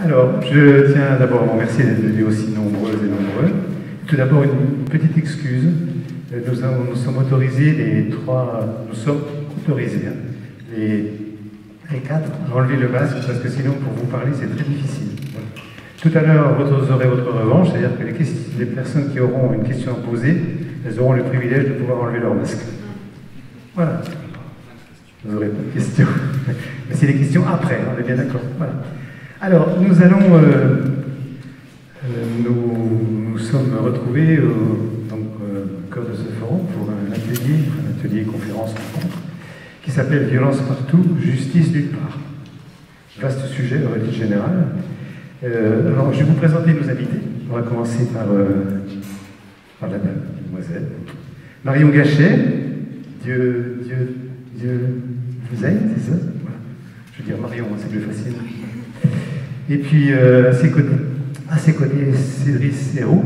Alors, je tiens d'abord à vous remercier d'être venus aussi nombreuses et nombreux. Tout d'abord, une petite excuse. Nous sommes autorisés, nous sommes autorisés, hein, les quatre, à enlever le masque, parce que sinon, pour vous parler, c'est très difficile. Voilà. Tout à l'heure, vous aurez votre revanche, c'est-à-dire que les personnes qui auront une question à poser, elles auront le privilège de pouvoir enlever leur masque. Voilà. Vous n'aurez pas de questions. Mais c'est les questions après, on est bien d'accord. Voilà. Alors, nous allons... nous sommes retrouvés au cœur de ce forum pour un atelier conférence rencontre, qui s'appelle Violence partout, justice nulle part. Vaste sujet, aurait dit général. Alors, je vais vous présenter nos invités. On va commencer par la dame, mademoiselle. Marion Gachet, Dieu vous aide, c'est ça? Voilà. Je veux dire Marion, c'est plus facile. Et puis, à ses côtés, Cédric Hérault,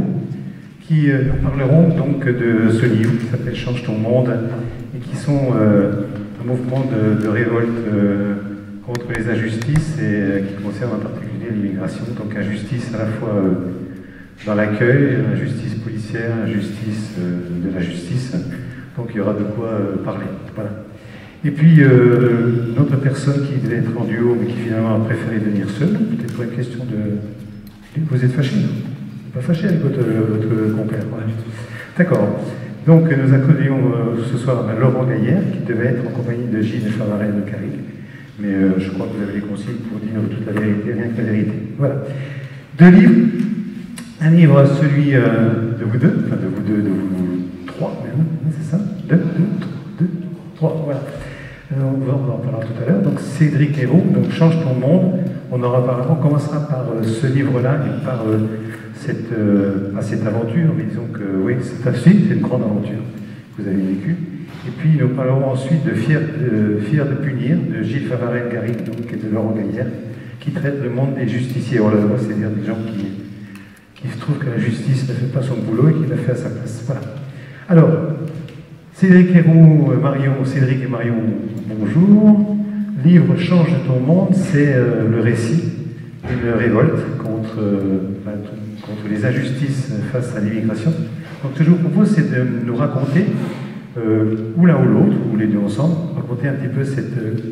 qui nous parleront donc de ce livre qui s'appelle Change ton monde, et qui sont un mouvement de révolte contre les injustices et qui concerne en particulier l'immigration. Donc injustice à la fois dans l'accueil, injustice policière, injustice de la justice. Donc il y aura de quoi parler. Voilà. Et puis une autre personne qui devait être en duo mais qui finalement a préféré venir seule, peut-être pour une question de... Vous êtes fâché, non? Pas fâché avec votre compère? D'accord. Donc nous accueillons ce soir Laurent Gaillère, qui devait être en compagnie de Gilles Favarel de Carrick. Mais je crois que vous avez les consignes pour dire toute la vérité, rien que la vérité. Voilà. Deux livres. Un livre, celui de vous deux, enfin de vous trois même, c'est ça? Deux, trois, voilà. On en parlera tout à l'heure. Donc Cédric Hérault, donc Change ton monde. On commencera par ce livre-là et par cette aventure, mais disons que oui, c'est une grande aventure que vous avez vécue. Et puis nous parlerons ensuite de Fier de punir, de Gilles Favarel-Garrigue, donc, et de Laurent Gaillère, qui traite le monde des justiciers. On le voit, c'est-à-dire des gens qui se trouvent que la justice ne fait pas son boulot et qui l'a fait à sa place. Voilà. Alors, Cédric Hérault, Cédric et Marion, bonjour. Livre Change ton monde, c'est le récit d'une révolte contre les injustices face à l'immigration. Donc ce que je vous propose, c'est de nous raconter, ou l'un ou l'autre, ou les deux ensemble, raconter un petit peu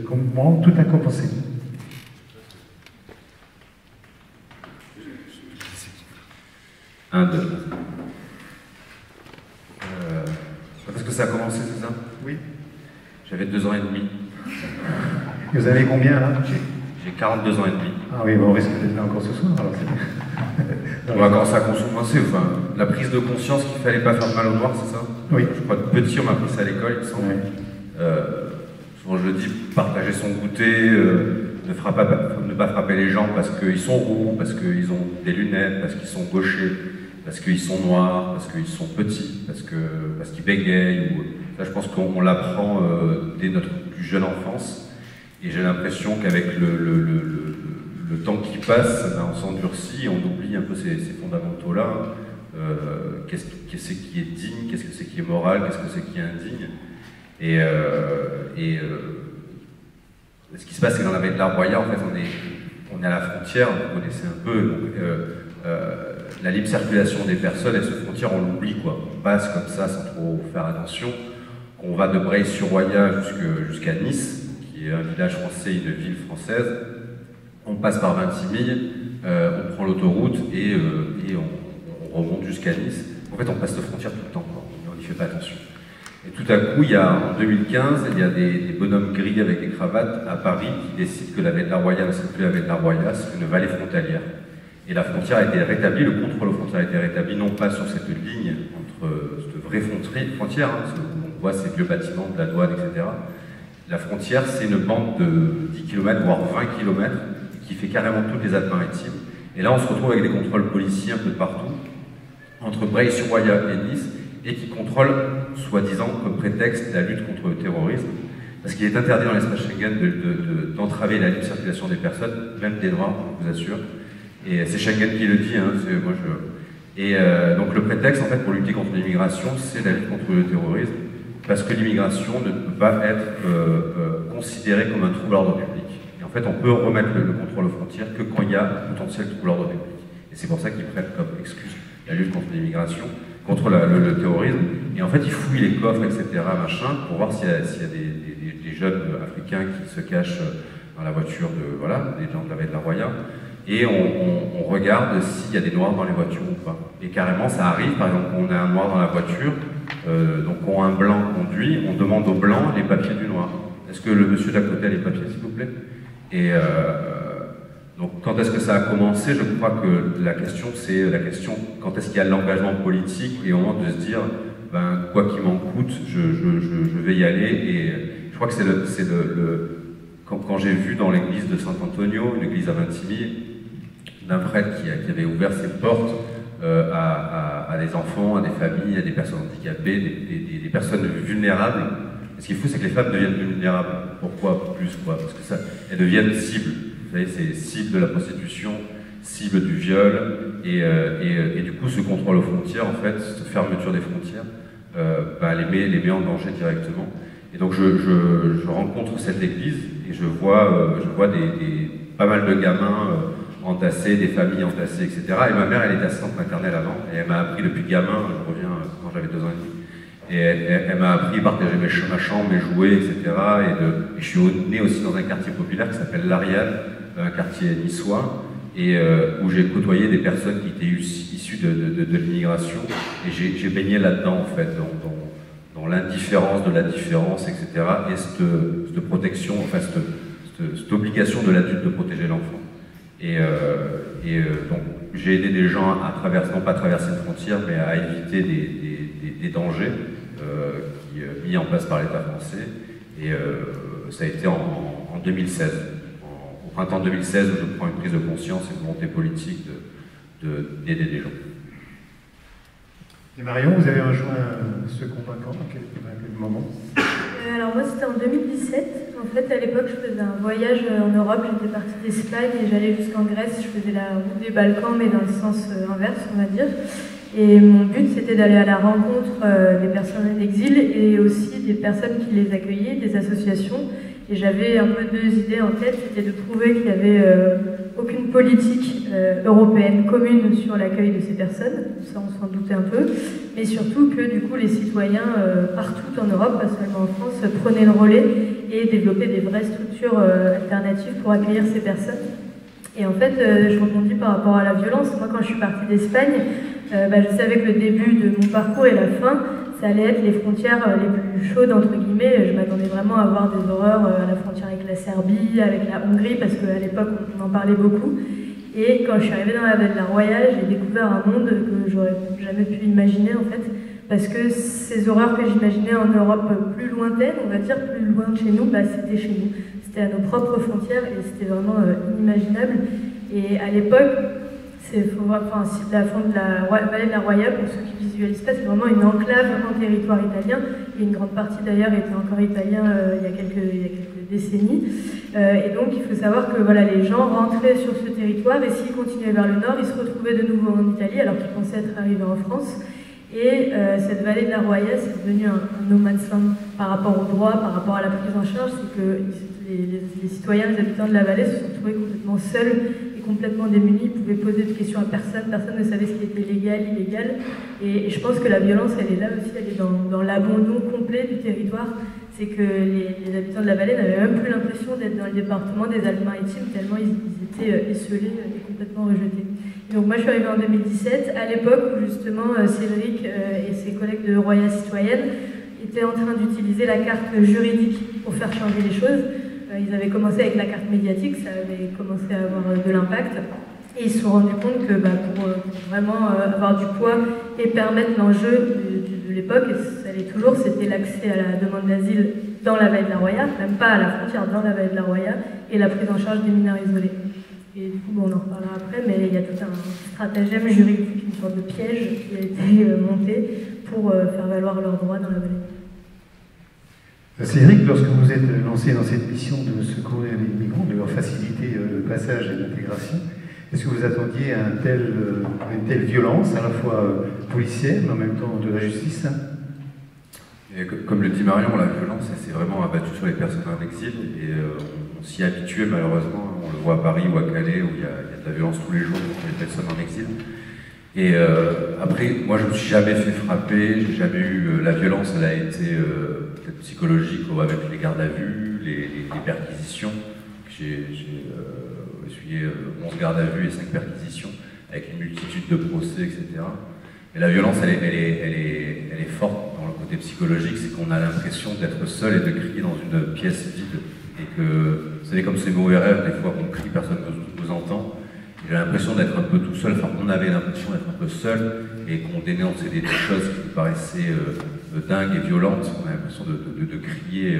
comment tout a commencé. Un, deux. Parce que ça a commencé, c'est ça? Oui. J'avais 2 ans et demi. Et vous avez combien là? J'ai 42 ans et demi. Ah oui, bon, on risque d'être là encore ce soir, alors c'est bien. On va commencer à commencer, enfin, la prise de conscience qu'il ne fallait pas faire de mal aux Noirs, c'est ça? Oui. Je crois que petit, on m'a appris ça à l'école, il me semble. Oui. Souvent je le dis, partager son goûter, ne pas frapper les gens parce qu'ils sont roux, parce qu'ils ont des lunettes, parce qu'ils sont gauchers, parce qu'ils sont noirs, parce qu'ils sont petits, parce qu'ils bégayent. Ça, je pense qu'on l'apprend dès notre plus jeune enfance. Et j'ai l'impression qu'avec le temps qui passe, on s'endurcit, on oublie un peu ces fondamentaux-là. Qu'est-ce que c'est qui est digne, qu'est-ce que c'est qui est moral, qu'est-ce que c'est qui est indigne. Ce qui se passe, c'est que dans la baie de l'Arboya, en fait, on est à la frontière, vous connaissez un peu, donc, la libre circulation des personnes, et cette frontière, on l'oublie, quoi. On passe comme ça sans trop faire attention. On va de Breil-sur-Roya jusqu'à Nice, qui est un village français, une ville française. On passe par Vintimille, on prend l'autoroute et on remonte jusqu'à Nice. En fait, on passe de frontière tout le temps, quoi. On n'y fait pas attention. Et tout à coup, en 2015, il y a des bonhommes gris avec des cravates à Paris qui décident que la baie de l'Arboya ne serait plus la baie de l'Arboya, c'est une vallée frontalière. Et la frontière a été rétablie, le contrôle aux frontières a été rétabli, non pas sur cette ligne entre cette vraie frontière, hein, où on voit ces vieux bâtiments de la douane, etc. La frontière, c'est une bande de 10 km, voire 20 km, qui fait carrément toutes les Alpes-Maritimes. Et là, on se retrouve avec des contrôles policiers un peu de partout, entre Breil-sur-Roya et Nice, et qui contrôlent, soi-disant, comme prétexte, la lutte contre le terrorisme. Parce qu'il est interdit dans l'espace Schengen d'entraver la libre circulation des personnes, même des Noirs, je vous assure. Et c'est Schengen qui le dit, hein, donc le prétexte, en fait, pour lutter contre l'immigration, c'est la lutte contre le terrorisme, parce que l'immigration ne peut pas être considérée comme un trouble à l'ordre public. Et en fait, on peut remettre le contrôle aux frontières que quand il y a un potentiel trouble l'ordre public. Et c'est pour ça qu'ils prennent comme excuse la lutte contre l'immigration, contre le terrorisme. Et en fait, ils fouillent les coffres, etc., machin, pour voir s'il y a des jeunes africains qui se cachent dans la voiture des gens de la veille de la Roya. Et on regarde s'il y a des noirs dans les voitures ou pas. Et carrément, ça arrive, par exemple, on a un noir dans la voiture, donc on a un blanc conduit, on demande au blanc les papiers du noir. Est-ce que le monsieur d'à côté a les papiers, s'il vous plaît? Et donc, quand est-ce que ça a commencé? Je crois que la question, c'est la question quand est-ce qu'il y a l'engagement politique et au moment de se dire, ben, quoi qu'il m'en coûte, je vais y aller. Et je crois que c'est quand j'ai vu dans l'église de Sant'Antonio, une église à Vintimille, d'un prêtre qui avait ouvert ses portes à des enfants, à des familles, à des personnes handicapées, des personnes vulnérables. Et ce qui est fou, c'est que les femmes deviennent vulnérables. Pourquoi plus quoi? Parce que elles deviennent cibles. Vous savez, c'est cible de la prostitution, cible du viol, et du coup, ce contrôle aux frontières, en fait, cette fermeture des frontières, les met en danger directement. Et donc, je rencontre cette église et je vois pas mal de gamins entassés, des familles entassées, etc. Et ma mère, elle était assistante maternelle avant, et elle m'a appris depuis gamin, je reviens quand j'avais 2 ans et demi, et elle m'a appris à partager ma chambre, mes jouets, etc. Et je suis né aussi dans un quartier populaire qui s'appelle l'Ariane, un quartier niçois, et où j'ai côtoyé des personnes qui étaient issues de l'immigration, et j'ai baigné là-dedans, en fait, dans l'indifférence de la différence, etc. Et cette protection, enfin, cette obligation de l'adulte de protéger l'enfant. Donc, j'ai aidé des gens à traverser, non pas à traverser une frontière, mais à éviter des dangers mis en place par l'État français. Et ça a été en 2016, au printemps 2016, où je prends une prise de conscience et une volonté politique d'aider des gens. Et Marion, vous avez rejoint ce combat à quel moment? Alors moi c'était en 2017, en fait à l'époque je faisais un voyage en Europe, j'étais partie d'Espagne et j'allais jusqu'en Grèce, je faisais la route des Balkans mais dans le sens inverse on va dire. Et mon but c'était d'aller à la rencontre des personnes en exil et aussi des personnes qui les accueillaient, des associations. Et j'avais un peu 2 idées en tête, c'était de prouver qu'il n'y avait aucune politique européenne commune sur l'accueil de ces personnes, ça on s'en doutait un peu, mais surtout que du coup les citoyens partout en Europe, pas seulement en France, prenaient le relais et développaient des vraies structures alternatives pour accueillir ces personnes. Et en fait, je rebondis par rapport à la violence. Moi quand je suis partie d'Espagne, je savais que le début de mon parcours et la fin, ça allait être les frontières les plus chaudes, entre guillemets. Je m'attendais vraiment à avoir des horreurs à la frontière avec la Serbie, avec la Hongrie, parce qu'à l'époque, on en parlait beaucoup. Et quand je suis arrivée dans la vallée de la Roya, j'ai découvert un monde que j'aurais jamais pu imaginer, en fait, parce que ces horreurs que j'imaginais en Europe plus lointaine, on va dire plus loin de chez nous, c'était chez nous. C'était à nos propres frontières et c'était vraiment inimaginable. Et à l'époque, la vallée de la Roya, pour ceux qui visualisent pas, c'est vraiment une enclave en territoire italien, et une grande partie d'ailleurs était encore italien il y a quelques décennies. Et donc il faut savoir que voilà, les gens rentraient sur ce territoire, et s'ils continuaient vers le nord, ils se retrouvaient de nouveau en Italie, alors qu'ils pensaient être arrivés en France. Et cette vallée de la Roya, c'est devenu un no man's land par rapport aux droits, par rapport à la prise en charge. C'est que les citoyens, les habitants de la vallée se sont trouvés complètement seuls et complètement démunis. Ils pouvaient poser de questions à personne, personne ne savait ce qui était légal, illégal. Et je pense que la violence, elle est là aussi, elle est dans l'abandon complet du territoire. C'est que les habitants de la vallée n'avaient même plus l'impression d'être dans le département des Alpes-Maritimes, tellement ils étaient esselés et complètement rejetés. Donc moi je suis arrivée en 2017, à l'époque où justement Cédric et ses collègues de Roya Citoyenne étaient en train d'utiliser la carte juridique pour faire changer les choses. Ils avaient commencé avec la carte médiatique, ça avait commencé à avoir de l'impact. Et ils se sont rendus compte que pour vraiment avoir du poids et permettre l'enjeu de l'époque, et ça l'est toujours, c'était l'accès à la demande d'asile dans la vallée de la Roya, même pas à la frontière, dans la vallée de la Roya, et la prise en charge des mineurs isolés. Et du coup, on en reparlera après, mais il y a tout un stratagème juridique, une sorte de piège qui a été monté pour faire valoir leurs droits dans la vallée. Cédric, lorsque vous êtes lancé dans cette mission de secourir les migrants, de leur faciliter le passage et l'intégration, est-ce que vous attendiez à une telle violence, à la fois policière, mais en même temps de la justice? Et comme le dit Marion, la violence s'est vraiment abattue sur les personnes en exil, et on s'y est habitué malheureusement, on le voit à Paris ou à Calais où il y a de la violence tous les jours contre les personnes en exil. Et après, moi je ne me suis jamais fait frapper, j'ai jamais eu... la violence, elle a été peut-être psychologique avec les gardes à vue, les perquisitions. J'ai essuyé 11 gardes à vue et 5 perquisitions, avec une multitude de procès, etc. Mais la violence, elle est forte dans le côté psychologique, c'est qu'on a l'impression d'être seul et de crier dans une pièce vide. Et que, vous savez, comme ces mauvais rêves, des fois qu'on crie, personne ne vous entend. J'ai l'impression d'être un peu tout seul, enfin on avait l'impression d'être un peu seul, et qu'on dénonçait des choses qui nous paraissaient dingues et violentes. On a l'impression de crier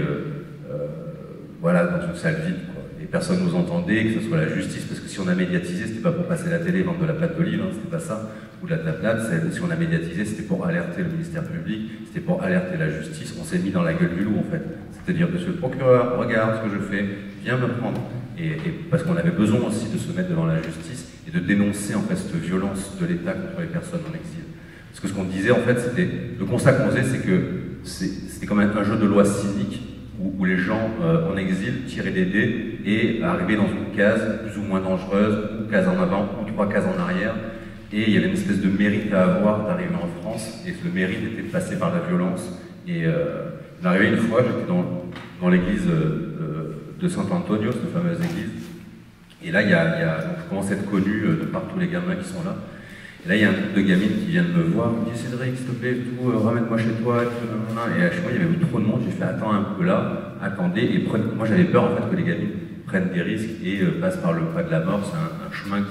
voilà, dans une salle vide, quoi. Et personne ne nous entendait, que ce soit la justice, parce que si on a médiatisé, c'était pas pour passer la télé, vendre de la pâte d'olive, hein, c'était pas ça, ou de la tablade. Si on a médiatisé, c'était pour alerter le ministère public, c'était pour alerter la justice. On s'est mis dans la gueule du loup, en fait. C'est-à-dire, monsieur le procureur, regarde ce que je fais, viens me prendre. Et parce qu'on avait besoin aussi de se mettre devant la justice et de dénoncer en fait cette violence de l'État contre les personnes en exil. Parce que ce qu'on disait en fait, c'était, le constat qu'on faisait, c'est que c'était quand même un jeu de loi cynique où les gens en exil tiraient des dés et arrivaient dans une case plus ou moins dangereuse, ou case en avant, ou 3 cases en arrière. Et il y avait une espèce de mérite à avoir d'arriver en France, et le mérite était de passer par la violence. Et il m'est arrivé une fois, j'étais dans l'église de Saint-Antonio, cette fameuse église. Et là, donc, je commence à être connu de par tous les gamins qui sont là. Et là, il y a un groupe de gamines qui viennent me voir, me dit Cédric, s'il te plaît, ramène-moi chez toi. Et chez moi, il y avait trop de monde. J'ai fait attends un peu là, attendez. Et moi, j'avais peur en fait que les gamines prennent des risques et passent par le pas de la mort. C'est un chemin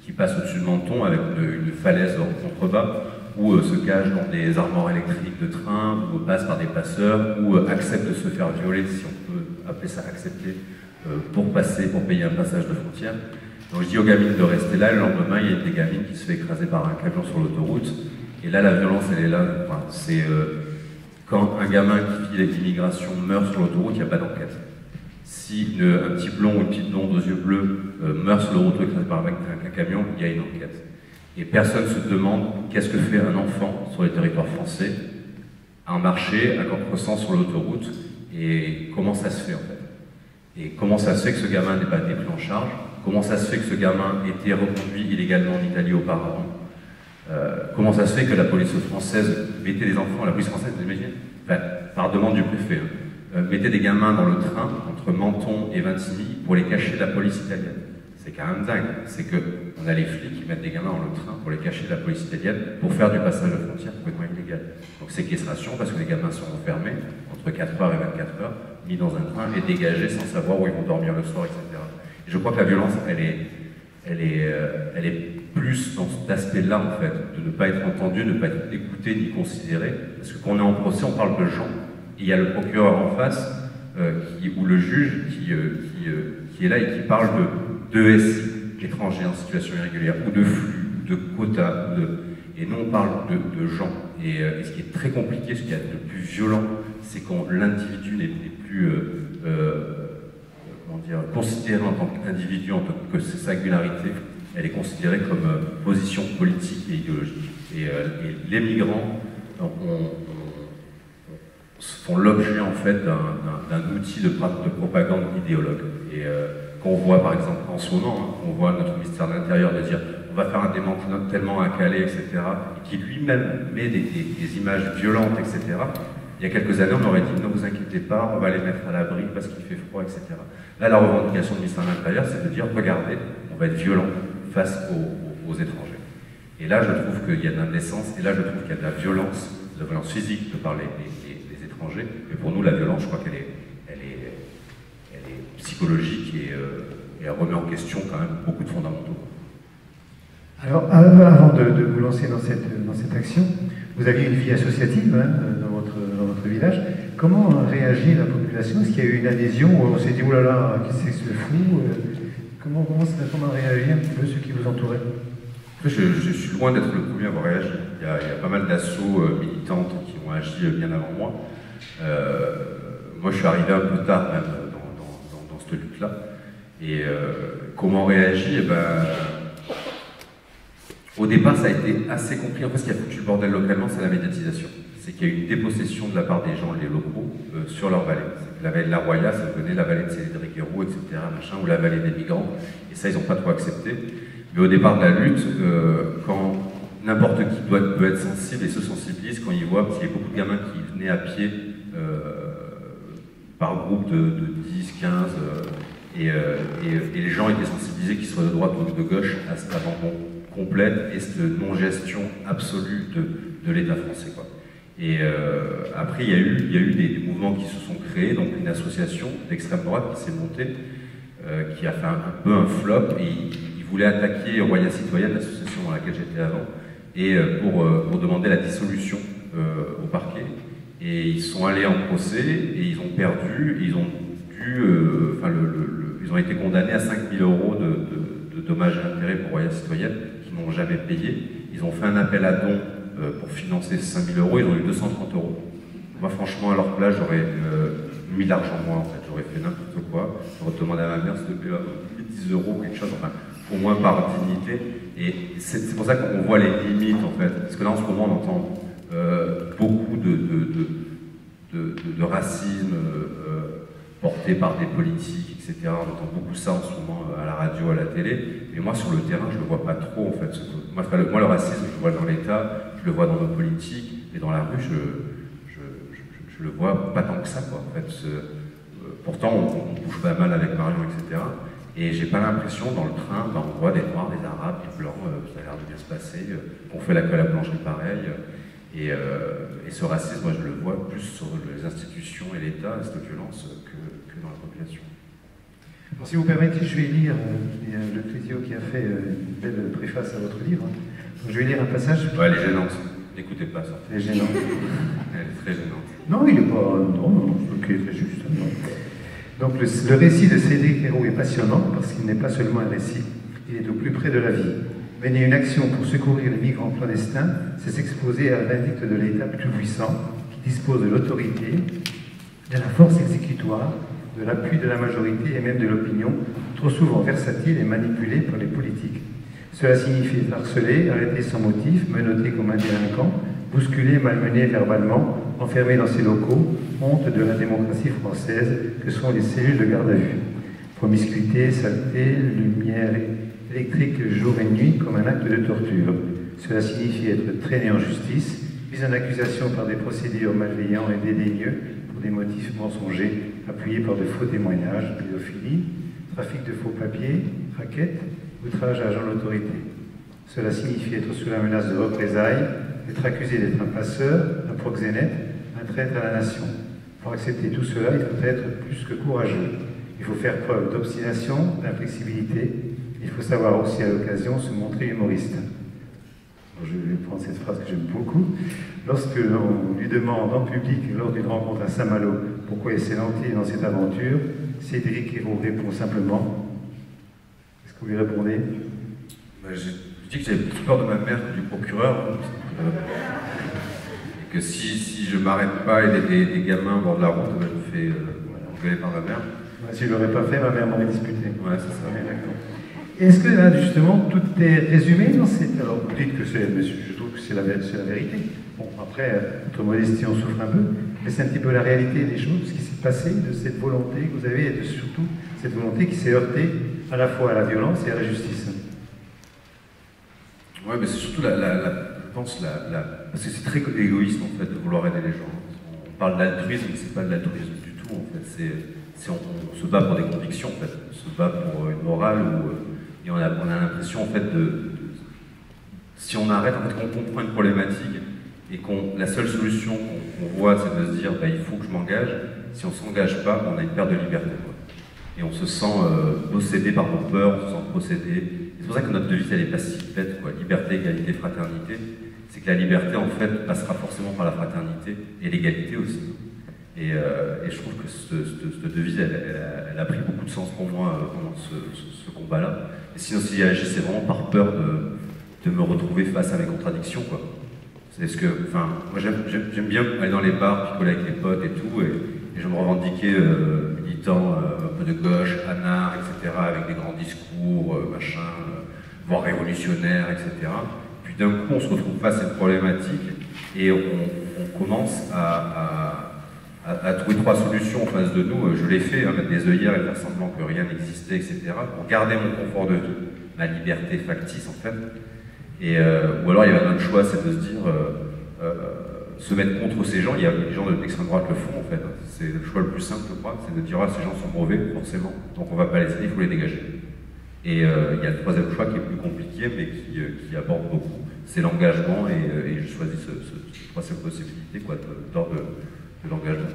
qui passe au-dessus de Menton avec une falaise en contrebas, ou se cachent dans des armoires électriques de train, ou passent par des passeurs, ou acceptent de se faire violer, si on peut appeler ça accepter, pour payer un passage de frontière. Donc je dis aux gamines de rester là, le lendemain il y a une des gamines qui se fait écraser par un camion sur l'autoroute, et là la violence elle est là. Enfin, c'est quand un gamin qui vit l'immigration meurt sur l'autoroute, il n'y a pas d'enquête. Si un petit blond ou une petite blonde aux yeux bleus meurt sur l'autoroute écrasé par un camion, il y a une enquête. Et personne ne se demande qu'est-ce que fait un enfant sur les territoires français, à un marché, à contresens sur l'autoroute, et comment ça se fait en fait. Et comment ça se fait que ce gamin n'ait pas été pris en charge, comment ça se fait que ce gamin ait été reconduit illégalement en Italie auparavant, comment ça se fait que la police française mettait des enfants, la police française, vous imaginez, enfin, par demande du préfet, mettait des gamins dans le train entre Menton et Vintimille pour les cacher de la police italienne. C'est quand même dingue, c'est qu'on a les flics qui mettent des gamins dans le train pour les cacher de la police italienne pour faire du passage de frontière complètement illégal. Donc séquestration parce que les gamins sont enfermés entre 4h et 24h, mis dans un train et dégagés sans savoir où ils vont dormir le soir, etc. Et je crois que la violence, elle est plus dans cet aspect-là en fait, de ne pas être entendu, de ne pas être écouté ni considéré, parce que quand on est en procès, on parle de gens, et il y a le procureur en face, ou le juge qui est là et qui parle de SI, étrangers en situation irrégulière, ou de flux, ou de quotas, et nous on parle de gens. Et ce qui est très compliqué, ce qu'il y a de plus violent, c'est quand l'individu n'est plus considéré en tant qu'individu, en tant que sa singularité, elle est considérée comme position politique et idéologique. Et les migrants font l'objet en fait d'un outil de propagande idéologue. Et quand on voit par exemple en ce moment, on voit notre ministère de l'Intérieur de dire on va faire un démantèlement à Calais, etc., et qui lui-même met des images violentes, etc., il y a quelques années, on aurait dit ne vous inquiétez pas, on va les mettre à l'abri parce qu'il fait froid, etc. Là, la revendication du ministère de l'Intérieur, c'est de dire regardez, on va être violent face aux étrangers. Et là, je trouve qu'il y a de l'indécence, et là, je trouve qu'il y a de la violence physique de par les étrangers. Et pour nous, la violence, je crois qu'elle est psychologique et elle remet en question quand même beaucoup de fondamentaux. Alors, avant de vous lancer dans cette action, vous aviez une vie associative hein, dans votre village. Comment réagit la population? Est-ce qu'il y a eu une adhésion ou on s'est dit, oh là là, qu'est-ce que c'est ce fou? Comment réagit un petit peu ceux qui vous entouraient? Je suis loin d'être le premier à avoir réagi. Il y a pas mal d'assauts militantes qui ont agi bien avant moi. Moi, je suis arrivé un peu tard même dans cette lutte-là. Et comment on réagit? Au départ, ça a été assez compris. En fait, ce qui a foutu le bordel localement, c'est la médiatisation. C'est qu'il y a eu une dépossession de la part des gens, les locaux, sur leur vallée. la vallée de la Roya, ça devenait la vallée de Cédric-Héroux, etc., machin, ou la vallée des migrants. Et ça, ils n'ont pas trop accepté. Mais au départ de la lutte, quand n'importe qui peut être sensible et se sensibilise quand il voit, parce qu'il y a beaucoup de gamins qui venaient à pied par groupe de 10, 15, et les gens étaient sensibilisés, qu'ils soient de droite ou de gauche, à cet abandon complet et cette non-gestion absolue de l'État français, quoi. Et après, il y a eu des mouvements qui se sont créés, donc une association d'extrême droite qui s'est montée, qui a fait un peu un flop, et ils voulaient attaquer Roya Citoyenne, l'association dans laquelle j'étais avant, et pour demander la dissolution au parquet. Et ils sont allés en procès, et ils ont perdu, et ils ont dû, ils ont été condamnés à 5 000 € de dommages et intérêts pour Roya Citoyenne, qu'ils n'ont jamais payé. Ils ont fait un appel à dons pour financer ces 5 000 €, ils ont eu 230 €. Moi, franchement, à leur place, j'aurais mis l'argent moi, en fait. J'aurais fait n'importe quoi. J'aurais demandé à ma mère, s'il te plaît, 10 € quelque chose, enfin, au moins par dignité. Et c'est pour ça qu'on voit les limites, en fait. Parce que là, en ce moment, on entend beaucoup de racisme porté par des politiques, etc. On entend beaucoup ça en ce moment à la radio, à la télé. Et moi, sur le terrain, je ne le vois pas trop, en fait. Moi, le racisme, je le vois dans l'État, je le vois dans nos politiques, et dans la rue, je le vois pas tant que ça, quoi. En fait, pourtant, on bouge pas mal avec Marion, etc. Et j'ai pas l'impression, dans le train, on voit des Noirs, des Arabes, des Blancs, ça a l'air de bien se passer, on fait la queue à la boulangerie pareil. Et ce racisme, moi, je le vois plus sur les institutions et l'État, cette violence, que dans la population. Alors, si vous permettez, je vais lire le Clésio qui a fait une belle préface à votre livre. Donc, je vais lire un passage. Ouais, elle est gênante. N'écoutez pas ça. Elle est gênante. Elle est très gênante. Non, il n'est pas... Non, c'est très juste. Non. Donc, le récit de Cédric-Héroux est passionnant parce qu'il n'est pas seulement un récit, il est au plus près de la vie. Mener une action pour secourir les migrants clandestins, c'est s'exposer à la vindicte de l'État plus puissant, qui dispose de l'autorité, de la force exécutoire, de l'appui de la majorité et même de l'opinion, trop souvent versatile et manipulée par les politiques. Cela signifie être harcelé, arrêté sans motif, menotté comme un délinquant, bousculé, malmené verbalement, enfermé dans ses locaux, honte de la démocratie française que sont les cellules de garde à vue. Promiscuité, saleté, lumière électrique jour et nuit comme un acte de torture. Cela signifie être traîné en justice, mis en accusation par des procédures malveillants et dédaigneux pour des motifs mensongers, appuyés par de faux témoignages, pédophilie, trafic de faux papiers, raquettes, outrage à agent d'autorité. Cela signifie être sous la menace de représailles, être accusé d'être un passeur, un proxénète, un traître à la nation. Pour accepter tout cela, il faut être plus que courageux. Il faut faire preuve d'obstination, d'inflexibilité. Il faut savoir aussi à l'occasion se montrer humoriste. Je vais prendre cette phrase que j'aime beaucoup. Lorsque l'on lui demande en public, lors d'une rencontre à Saint-Malo, pourquoi il s'est lancé dans cette aventure, Cédric-Héroux répond simplement. Est-ce que vous lui répondez? Je dis que j'avais plus peur de ma mère que du procureur. Et que si je m'arrête pas et des gamins au bord de la route, je me fais engueuler par ma mère. Si je ne l'aurais pas fait, ma mère m'aurait disputé. Ouais, c'est ça. Est-ce que là, justement, tout est résumé dans cette... Alors, vous dites que c'est... Je trouve que c'est la vérité. Bon, après, notre modestie, on souffre un peu, mais c'est un petit peu la réalité des choses, ce qui s'est passé, de cette volonté que vous avez, et de surtout cette volonté qui s'est heurtée à la fois à la violence et à la justice. Ouais, mais c'est surtout je pense, parce que c'est très égoïste, en fait, de vouloir aider les gens. On parle d'altruisme, mais c'est pas de l'altruisme du tout, en fait. On se bat pour des convictions, en fait. On se bat pour une morale et on a l'impression, en fait, si on arrête, en fait, qu'on comprend une problématique et la seule solution qu'on voit, c'est de se dire, il faut que je m'engage. Si on ne s'engage pas, on a une perte de liberté, quoi. Et on se sent possédé par nos peurs, on se sent possédé. C'est pour ça que notre devise, elle est pas si bête, quoi. Liberté, égalité, fraternité. C'est que la liberté, en fait, passera forcément par la fraternité et l'égalité aussi. Et je trouve que cette devise, elle a pris beaucoup de sens pour moi pendant ce combat-là. Et sinon, si j'agissais vraiment par peur de me retrouver face à mes contradictions, quoi. C'est ce que, enfin, moi j'aime bien aller dans les bars, picoler avec les potes et tout, et je me revendiquais militant, un peu de gauche, anard, etc., avec des grands discours, voire révolutionnaires, etc. Puis d'un coup, on se retrouve face à une problématique et on commence à à trouver 3 solutions en face de nous. Je l'ai fait, hein, mettre des œillères et faire semblant que rien n'existait, etc. pour garder mon confort de vie, ma liberté factice en fait. Et, ou alors il y avait un autre choix, c'est de se dire, se mettre contre ces gens. Il y a des gens de l'extrême droite le font en fait. C'est le choix le plus simple, je crois, c'est de dire ah, ces gens sont mauvais, forcément, donc on ne va pas les aider, il faut les dégager. Et il y a le troisième choix qui est plus compliqué, mais qui apporte beaucoup, c'est l'engagement, et je choisis cette troisième possibilité, quoi, d'ordre de l'engagement.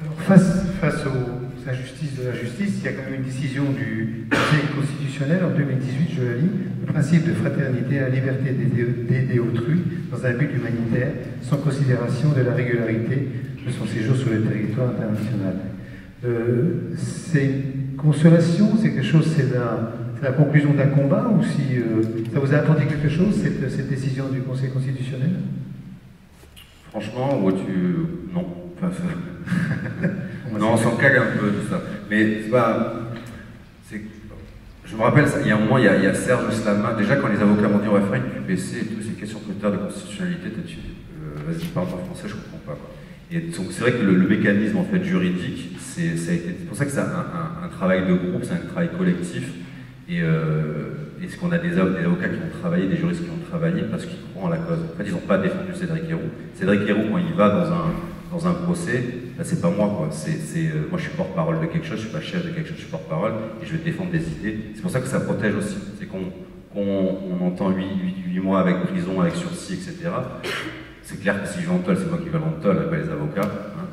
Alors, face aux injustices de la justice, il y a quand même une décision du Conseil constitutionnel en 2018, je la lis, le principe de fraternité et la liberté d'aider autrui dans un but humanitaire, sans considération de la régularité de son séjour sur le territoire international. C'est une consolation, c'est quelque chose, c'est la conclusion d'un combat, ou si ça vous a apporté quelque chose, cette décision du Conseil constitutionnel? Franchement, non. Non, on s'en cague un peu tout ça. Mais c'est pas. Je me rappelle, il y a un moment, il y a Serge Slama. Déjà, quand les avocats m'ont dit on va faire une QPC et tout, ces questions critères de constitutionnalité, vas-y, parle en français, je comprends pas. Et donc, c'est vrai que le mécanisme en fait juridique, c'est pour ça que c'est un travail de groupe, c'est un travail collectif. Et ce qu'on a des avocats qui ont travaillé, des juristes qui ont travaillé parce qu'ils croient en la cause. En fait, ils n'ont pas défendu Cédric Herrou. Cédric Herrou, quand il va dans un procès, ben, c'est pas moi, quoi. Moi, je suis porte-parole de quelque chose, je suis pas chef de quelque chose, je suis porte-parole et je vais défendre des idées. C'est pour ça que ça protège aussi. C'est qu'on entend 8 mois avec prison, avec sursis, etc. C'est clair que si je vais en tôle, c'est moi qui vais en tôle, pas les avocats. Hein.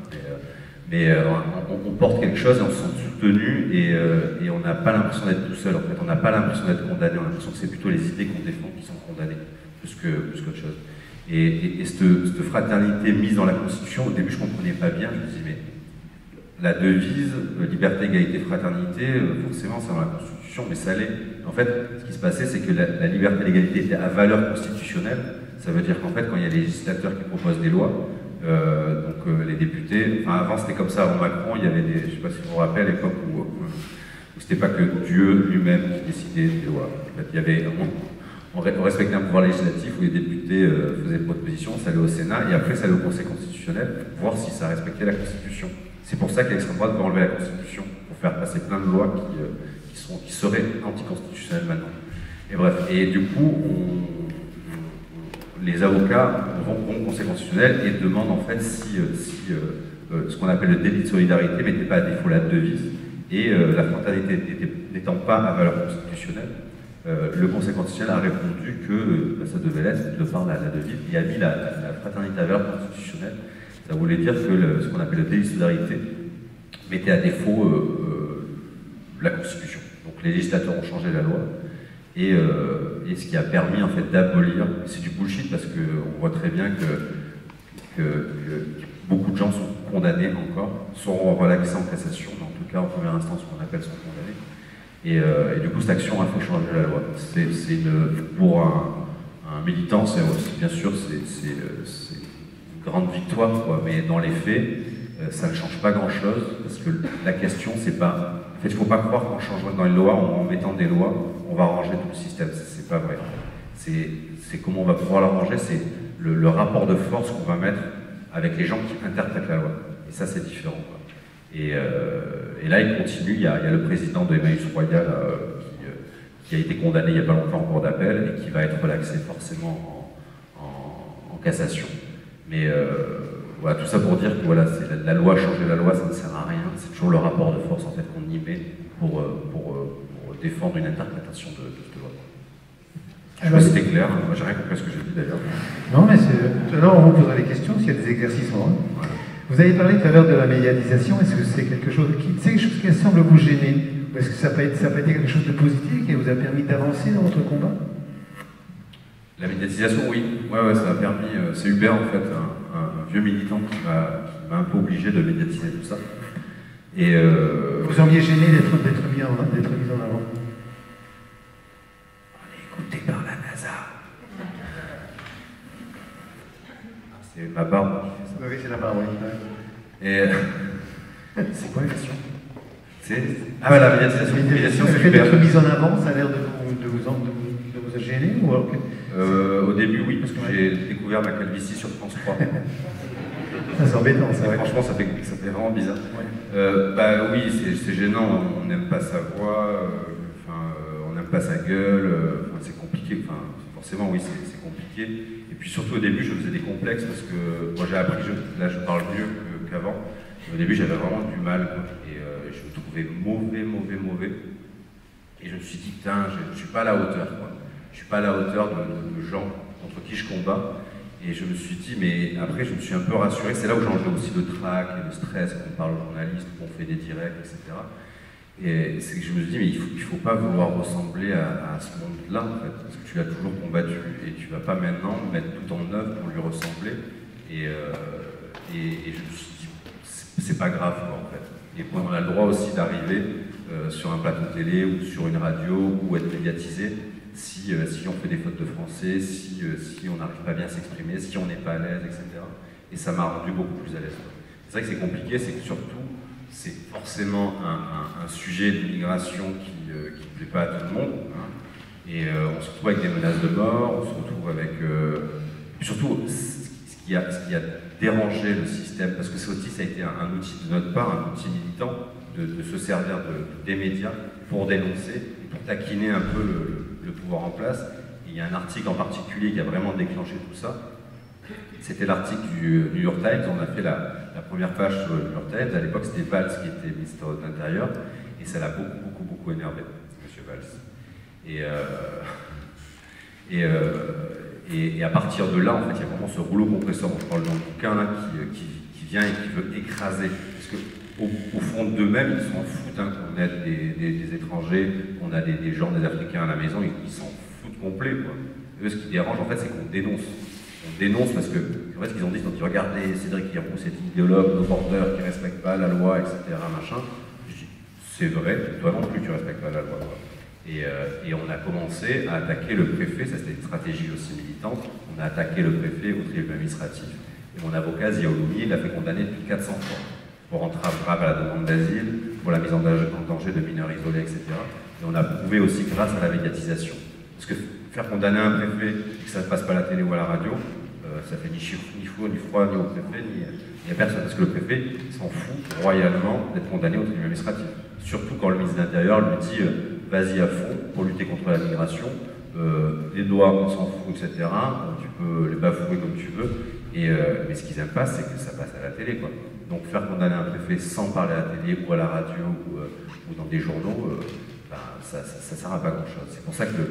Mais on porte quelque chose et on se sent soutenu et on n'a pas l'impression d'être tout seul. En fait, on n'a pas l'impression d'être condamné. On a l'impression que c'est plutôt les idées qu'on défend qui sont condamnées, plus qu'autre chose. Et cette fraternité mise dans la Constitution, au début je ne comprenais pas bien. Je me disais, mais la devise liberté, égalité, fraternité, forcément c'est dans la Constitution, mais ça l'est. En fait, ce qui se passait, c'est que la liberté et l'égalité étaient à valeur constitutionnelle. Ça veut dire qu'en fait, quand il y a les législateurs qui proposent des lois, les députés, enfin avant c'était comme ça, avant Macron, il y avait des, je ne sais pas si vous vous rappelez, à l'époque où c'était pas que Dieu lui-même qui décidait des lois. En fait, il y avait, on respectait un pouvoir législatif où les députés faisaient des propositions, ça allait au Sénat et après ça allait au Conseil constitutionnel pour voir si ça respectait la Constitution. C'est pour ça que l'extrême droite veut enlever la Constitution, pour faire passer plein de lois qui seraient anticonstitutionnelles maintenant. Et bref, et du coup, les avocats vont au Conseil constitutionnel et demandent en fait si ce qu'on appelle le délit de solidarité mettait pas à défaut la devise et la fraternité n'étant pas à valeur constitutionnelle, le Conseil constitutionnel a répondu que ça devait l'être de par la devise et a mis la fraternité à valeur constitutionnelle. Ça voulait dire que ce qu'on appelle le délit de solidarité mettait à défaut la Constitution. Donc les législateurs ont changé la loi. Et ce qui a permis en fait d'abolir, c'est du bullshit parce qu'on voit très bien que beaucoup de gens sont condamnés encore, seront relaxés en cassation, mais en tout cas en première instance qu'on appelle sont condamnés. Et du coup cette action a fait changer la loi. Pour un militant, bien sûr c'est une grande victoire, quoi, mais dans les faits, ça ne change pas grand chose parce que la question c'est pas. En fait, il ne faut pas croire qu'en changeant dans les lois, en mettant des lois, on va arranger tout le système. C'est pas vrai. C'est comment on va pouvoir l'arranger, c'est le rapport de force qu'on va mettre avec les gens qui interprètent la loi. Et ça, c'est différent, quoi. Et là, il continue. Il y a le président de Emmaüs Royal qui a été condamné il n'y a pas longtemps en cour d'appel et qui va être relaxé forcément en cassation. Mais voilà, tout ça pour dire que voilà, la loi, changer la loi, ça ne sert à rien. C'est toujours le rapport de force en fait, qu'on y met pour défendre une interprétation de cette loi. Je sais pas si c'était clair, moi j'ai rien compris à ce que j'ai dit d'ailleurs. Non, mais alors on vous posera des questions s'il y a des éclaircissements. Hein. Vous avez parlé tout à l'heure de la médiatisation, est-ce que c'est quelque chose qui semble vous gêner? Ou est-ce que ça n'a pas été quelque chose de positif qui vous a permis d'avancer dans votre combat? La médiatisation, oui. Ouais, ça a permis. C'est Hubert, en fait, un vieux militant qui m'a un peu obligé de médiatiser tout ça. Et vous seriez gêné d'être mis en avant? On est écouté par la NASA. C'est ma barbe qui fait ça. Oui, c'est la barbe, oui. Et c'est quoi la question? La médiatisation, le c'est fait Hubert. d'être mis en avant, ça a l'air de vous gêner ou alors au début, oui, parce que j'ai découvert ma calvitie sur France 3. C'est embêtant, ça. Franchement, ça fait vraiment bizarre. Ouais. Bah oui, c'est gênant, on n'aime pas sa voix, on n'aime pas sa gueule, c'est compliqué, forcément oui, c'est compliqué. Et puis surtout au début, je faisais des complexes parce que moi j'ai appris, là je parle mieux qu'avant. Au début, j'avais vraiment du mal, quoi, et je me trouvais mauvais. Et je me suis dit, putain, je ne suis pas à la hauteur, quoi. Je ne suis pas à la hauteur de gens contre qui je combats. Et je me suis dit, mais après, je me suis un peu rassuré. C'est là où j'ai enlevé aussi le trac et le stress, quand on parle aux journalistes, qu'on fait des directs, etc. Et c'est que je me suis dit, mais il ne faut pas vouloir ressembler à ce monde-là, en fait, parce que tu l'as toujours combattu. Et tu ne vas pas maintenant mettre tout en œuvre pour lui ressembler. Et je me suis dit, c'est pas grave, quoi, en fait. Et on a le droit aussi d'arriver sur un plateau de télé ou sur une radio ou être médiatisé si on fait des fautes de français, si on n'arrive pas bien à s'exprimer, si on n'est pas à l'aise, etc. Et ça m'a rendu beaucoup plus à l'aise. C'est vrai que c'est compliqué, c'est que surtout, c'est forcément un sujet de migration qui ne plaît pas à tout le monde. Hein. Et on se retrouve avec des menaces de mort, on se retrouve avec... surtout, ce qui a dérangé le système, parce que ça aussi, ça a été un outil de notre part, un outil militant, de se servir des médias pour dénoncer et pour taquiner un peu le pouvoir en place. Et il y a un article en particulier qui a vraiment déclenché tout ça. C'était l'article du New York Times. On a fait la première page sur le New York Times. À l'époque, c'était Valls qui était ministre de l'Intérieur. Et ça l'a beaucoup énervé, M. Valls. Et à partir de là, en fait, il y a vraiment ce rouleau compresseur dont je parle dans le bouquin là, qui vient et qui veut écraser. Parce que au fond d'eux-mêmes, ils s'en foutent, hein, qu'on aide des étrangers, qu'on a des gens, des Africains à la maison, ils s'en foutent complet, quoi. Eux, ce qui dérange, en fait, c'est qu'on dénonce. On dénonce parce que, en fait, ce qu'ils ont dit, c'est qu'ils regardez Cédric Iroux, cet idéologue, nos bordeurs qui ne respectent pas la loi, etc., machin. Je dis, c'est vrai, toi non plus, tu ne respectes pas la loi, quoi. Et on a commencé à attaquer le préfet, ça c'était une stratégie aussi militante, on a attaqué le préfet au tribunal administratif. Et mon avocat, Zia Ouloumi, l'a fait condamner depuis 400 fois. Pour entrave grave à la demande d'asile, pour la mise en danger de mineurs isolés, etc. Et on a prouvé aussi grâce à la médiatisation. Parce que faire condamner un préfet et que ça ne passe pas à la télé ou à la radio, ça fait ni chaud, ni froid, ni au préfet, ni à personne. Parce que le préfet s'en fout royalement d'être condamné au tribunal administratif. Surtout quand le ministre de l'Intérieur lui dit vas-y à fond pour lutter contre la migration, les lois on s'en fout, etc. Tu peux les bafouer comme tu veux. Mais ce qu'ils n'aiment pas, c'est que ça passe à la télé, quoi. Donc faire condamner un préfet sans parler à la télé ou à la radio ou dans des journaux, ça ne sert à pas grand-chose. C'est pour ça que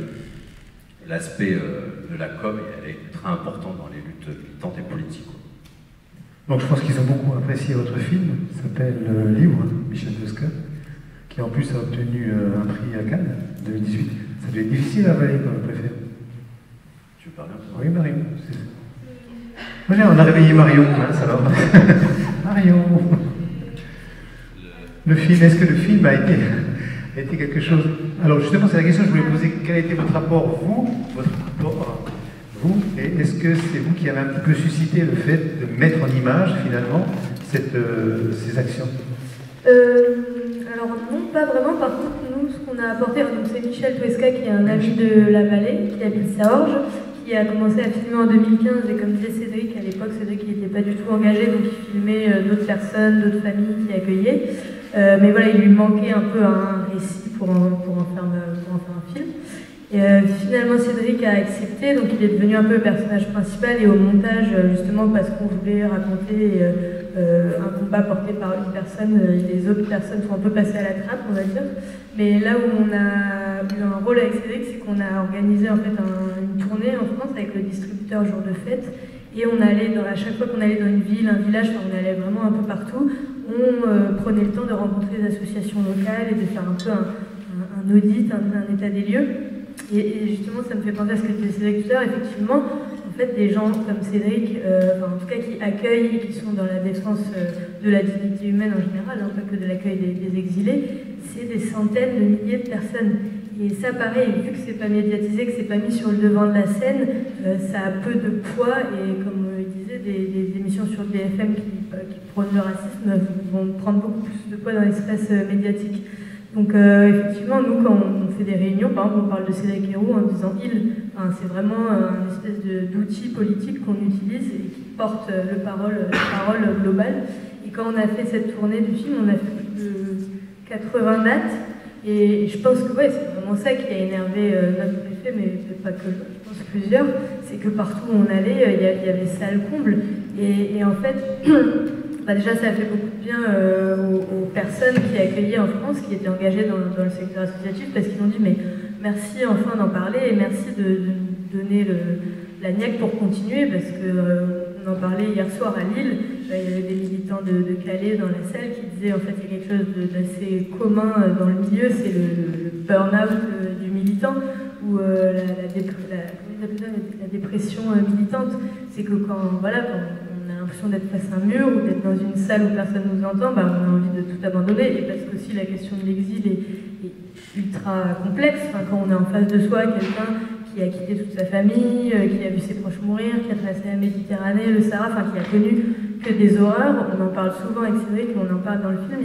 l'aspect de la com est ultra important dans les luttes militantes et politiques, quoi. Donc je pense qu'ils ont beaucoup apprécié votre film, ça s'appelle Livre, Michel Descotte, qui en plus a obtenu un prix à Cannes 2018. Ça devait être difficile à avaler comme préfet. Tu veux parler un peu? Oui, Marion. On a réveillé Marion, hein, ça va. Marion. Le film, est-ce que le film a été quelque chose... Alors justement, c'est la question que je voulais poser. Quel a été votre rapport, vous, et est-ce que c'est vous qui avez un petit peu suscité le fait de mettre en image, finalement, ces actions? Alors non, pas vraiment. Par contre, nous, ce qu'on a apporté, donc c'est Michel Touesca, qui est un ami de la vallée, qui habite Saorge, qui a commencé à filmer en 2015, et comme disait Cédric, à l'époque, Cédric n'était pas du tout engagé, donc il filmait d'autres personnes, d'autres familles qui accueillaient. Mais voilà, il lui manquait un peu un récit pour en faire un film. Et finalement, Cédric a accepté, donc il est devenu un peu le personnage principal, et au montage, justement, parce qu'on voulait raconter un combat porté par une personne, les autres personnes sont un peu passées à la trappe, on va dire. Mais là où on a eu un rôle avec Cédric, c'est qu'on a organisé en fait une tournée en France avec le distributeur Jour de Fête, et on allait à chaque fois qu'on allait dans une ville, un village, on allait vraiment un peu partout, on prenait le temps de rencontrer des associations locales et de faire un peu un audit, un état des lieux. Et justement, ça me fait penser à ce que disait Cédric tout à l'heure. Effectivement, en fait, des gens comme Cédric, en tout cas qui accueillent et qui sont dans la défense de la dignité humaine en général, hein, pas que de l'accueil des exilés, c'est des centaines de milliers de personnes. Et ça, pareil, vu que c'est pas médiatisé, que c'est pas mis sur le devant de la scène, ça a peu de poids. Et comme il disait, des émissions sur BFM qui prônent le racisme vont prendre beaucoup plus de poids dans l'espace médiatique. Donc effectivement, nous, quand on fait des réunions, par exemple, on parle de Cédric Héroux en disant « il ». Enfin, c'est vraiment une espèce d'outil politique qu'on utilise et qui porte la parole globale. Et quand on a fait cette tournée du film, on a fait plus de 80 dates. Et je pense que ouais, c'est vraiment ça qui a énervé notre préfet, mais pas que, je pense plusieurs. C'est que partout où on allait, il y avait salle comble. Et en fait, bah déjà ça a fait beaucoup de bien aux personnes qui accueillaient en France, qui étaient engagées dans le secteur associatif, parce qu'ils ont dit mais merci enfin d'en parler et merci de nous donner la niaque pour continuer, parce qu'on en parlait hier soir à Lille. Il y avait des militants de Calais dans la salle qui disaient en fait il y a quelque chose d'assez commun dans le milieu, c'est le burn-out du militant, ou la dépression militante. C'est que quand on a l'impression d'être face à un mur ou d'être dans une salle où personne ne nous entend, bah, on a envie de tout abandonner. Et parce qu'aussi la question de l'exil est ultra complexe. Enfin, quand on est en face de soi quelqu'un qui a quitté toute sa famille, qui a vu ses proches mourir, qui a traversé la Méditerranée, le Sahara, enfin qui a connu que des horreurs. On en parle souvent avec Cédric, on en parle dans le film.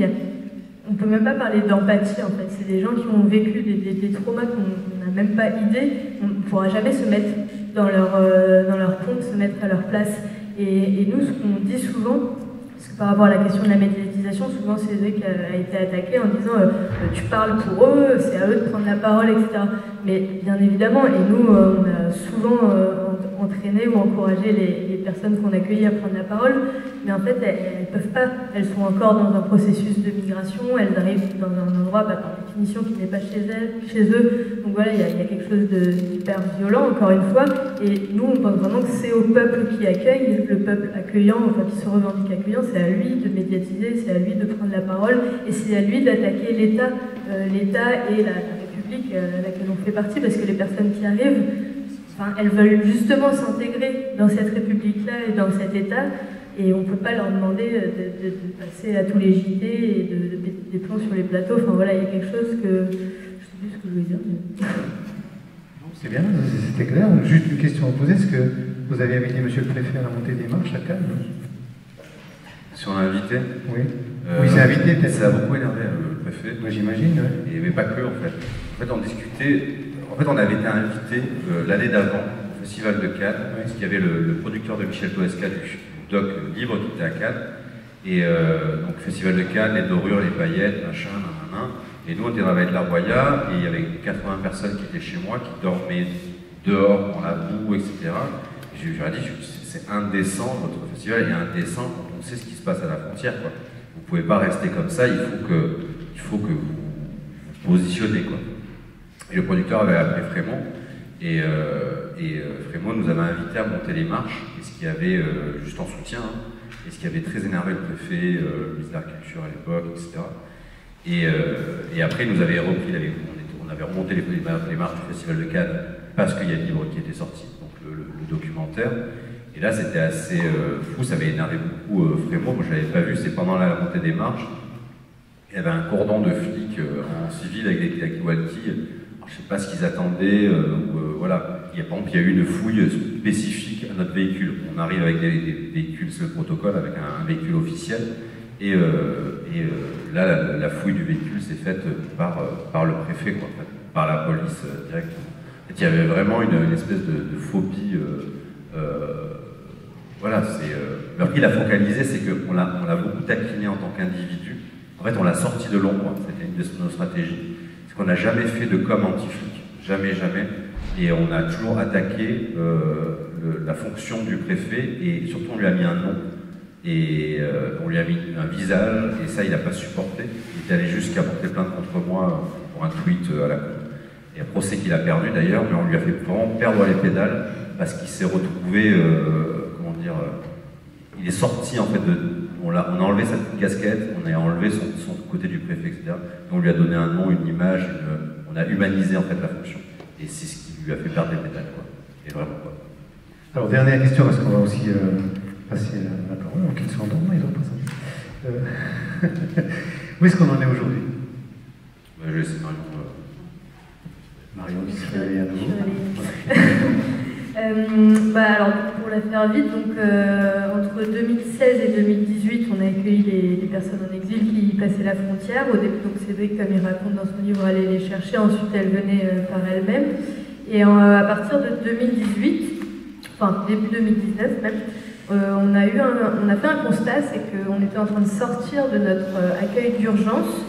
On ne peut même pas parler d'empathie en fait. C'est des gens qui ont vécu des traumas qu'on n'a même pas idée. On ne pourra jamais se mettre dans leur compte, se mettre à leur place. Et nous, ce qu'on dit souvent, parce que par rapport à la question de la médiatisation, souvent Cédric a été attaqué en disant tu parles pour eux, c'est à eux de prendre la parole, etc. Mais bien évidemment, et nous, on a souvent entraîné ou encouragé les personnes qu'on accueillait à prendre la parole, mais en fait, elles ne peuvent pas. Elles sont encore dans un processus de migration, elles arrivent dans un endroit, par définition, qui n'est pas chez eux. Donc voilà, il y a quelque chose d'hyper violent, encore une fois. Et nous, on pense vraiment que c'est au peuple qui accueille, le peuple accueillant, enfin qui se revendique accueillant, c'est à lui de médiatiser, c'est à lui de prendre la parole, et c'est à lui d'attaquer l'État et la République à laquelle on fait partie, parce que les personnes qui arrivent, enfin, elles veulent justement s'intégrer dans cette République-là et dans cet État, et on ne peut pas leur demander de passer à tous les JT et de péter des plombs sur les plateaux. Enfin voilà, il y a quelque chose que... Je ne sais plus ce que je voulais dire. Mais... C'est bien, c'était clair. Juste une question à poser, est-ce que vous avez invité monsieur le préfet à la montée des marches à Cannes? Si on a invité? Oui. Oui, c'est invité peut-être. Ça a beaucoup énervé le préfet. Moi j'imagine, ouais. Mais pas que en fait. En fait, on discutait. En fait, on avait été invité l'année d'avant au Festival de Cannes, parce qu'il y avait le producteur de Michel Toesca du doc Libre qui était à Cannes. Et donc, Festival de Cannes, les dorures, les paillettes, machin, nan. Et nous, on était dans la Vallée de la Roya, et il y avait 80 personnes qui étaient chez moi, qui dormaient dehors, dans la boue, etc. Et je leur ai dit, c'est indécent, votre festival est indécent quand on sait ce qui se passe à la frontière, quoi. Vous ne pouvez pas rester comme ça, il faut que vous vous positionnez, quoi. Et le producteur avait appelé Frémont, et Frémont nous avait invités à monter les marches, et ce qui avait, juste en soutien, hein, et ce qui avait très énervé le préfet, le ministre de la Culture à l'époque, etc. Et après, il nous avait repris, on avait remonté les marches du Festival de Cannes parce qu'il y a le livre qui était sorti, donc le documentaire. Et là, c'était assez fou, ça avait énervé beaucoup Frémont. Moi, je ne l'avais pas vu, c'est pendant la montée des marches. Il y avait un cordon de flics en civil avec des walkies. Je ne sais pas ce qu'ils attendaient, voilà. Par exemple, il y a eu une fouille spécifique à notre véhicule. On arrive avec des véhicules, c'est le protocole, avec un véhicule officiel. Et là, la fouille du véhicule s'est faite par le préfet, quoi, par la police directement. Et il y avait vraiment une espèce de phobie. Voilà, après, il a focalisé, c'est qu'on l'a beaucoup taquiné en tant qu'individu. En fait, on l'a sorti de l'ombre, c'était une de nos stratégies. C'est qu'on n'a jamais fait de com anti-flic, jamais. Et on a toujours attaqué la fonction du préfet, et surtout on lui a mis un nom. Et on lui a mis un visage, et ça il n'a pas supporté. Il est allé jusqu'à porter plainte contre moi pour un tweet à la con. Et un procès qu'il a perdu d'ailleurs, mais on lui a fait vraiment perdre les pédales parce qu'il s'est retrouvé, il est sorti en fait on a enlevé sa petite casquette, on a enlevé son côté du préfet, etc. Et on lui a donné un nom, une image, on a humanisé en fait la fonction. Et c'est ce qui lui a fait perdre les pédales, quoi. Et vraiment quoi. Alors dernière question, parce qu'on va aussi passer la parole, donc ils sont endormis, ils ont pas ça. Où est-ce qu'on en est aujourd'hui? Je vais laisser Marion qui se réveille à nouveau. Alors, pour à faire vite. Donc, entre 2016 et 2018, on a accueilli les personnes en exil qui passaient la frontière. Au début, donc Cédric, comme il raconte dans son livre, allait les chercher. Ensuite, elles venaient par elles-mêmes. Et à partir de 2018, enfin début 2019 même, on a fait un constat, c'est qu'on était en train de sortir de notre accueil d'urgence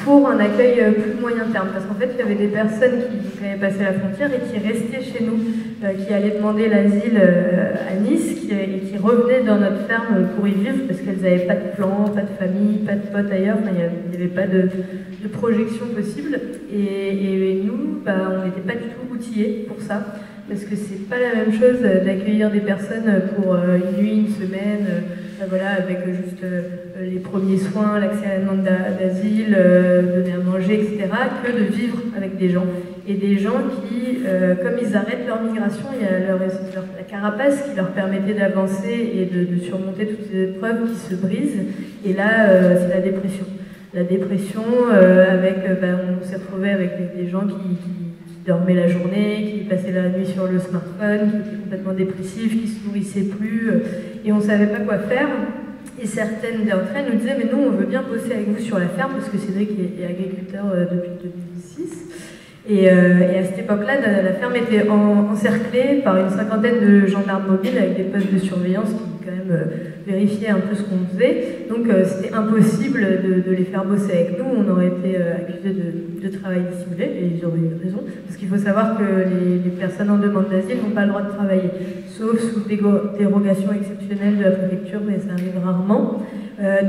pour un accueil plus moyen terme. Parce qu'en fait, il y avait des personnes qui avaient passé la frontière et qui restaient chez nous, qui allaient demander l'asile à Nice et qui revenaient dans notre ferme pour y vivre parce qu'elles n'avaient pas de plan, pas de famille, pas de potes ailleurs, enfin, il n'y avait pas de projection possible. Et nous, on n'était pas du tout outillés pour ça. Parce que c'est pas la même chose d'accueillir des personnes pour une nuit, une semaine, voilà, avec juste les premiers soins, l'accès à la demande d'asile, donner à manger, etc., que de vivre avec des gens. Et des gens qui, comme ils arrêtent leur migration, il y a la carapace qui leur permettait d'avancer et de surmonter toutes ces épreuves qui se brisent. Et là, c'est la dépression. La dépression, on s'est retrouvé avec des gens qui dormaient la journée, qui passaient la nuit sur le smartphone, qui étaient complètement dépressifs, qui se nourrissaient plus, et on ne savait pas quoi faire. Et certaines d'entre elles nous disaient, mais nous, on veut bien bosser avec vous sur la ferme, parce que Cédric est agriculteur depuis 2006. Et à cette époque-là, la ferme était encerclée par une cinquantaine de gendarmes mobiles avec des postes de surveillance qui, quand même, vérifiaient un peu ce qu'on faisait. Donc, c'était impossible de les faire bosser avec nous. On aurait été accusés de travail dissimulé, et ils auraient eu raison. Parce qu'il faut savoir que les personnes en demande d'asile n'ont pas le droit de travailler, sauf sous dérogation exceptionnelle de la préfecture, mais ça arrive rarement.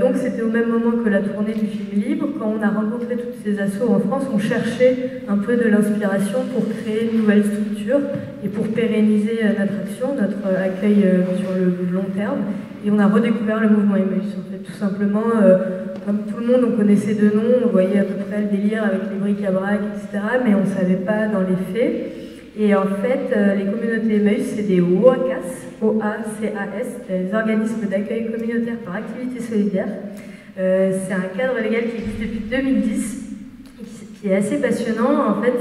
Donc c'était au même moment que la tournée du film libre. Quand on a rencontré toutes ces assos en France, on cherchait un peu de l'inspiration pour créer une nouvelle structure et pour pérenniser notre action, notre accueil sur le long terme. Et on a redécouvert le mouvement Emmaüs, en fait, tout simplement. Comme tout le monde, on connaissait de nom, on voyait à peu près le délire avec les bric-à-brac, etc., mais on ne savait pas dans les faits. Et en fait, les communautés Emmaüs, c'est des OACAS, O-A-C-A-S, des organismes d'accueil communautaire par activité solidaire. C'est un cadre légal qui existe depuis 2010, qui est assez passionnant. En fait,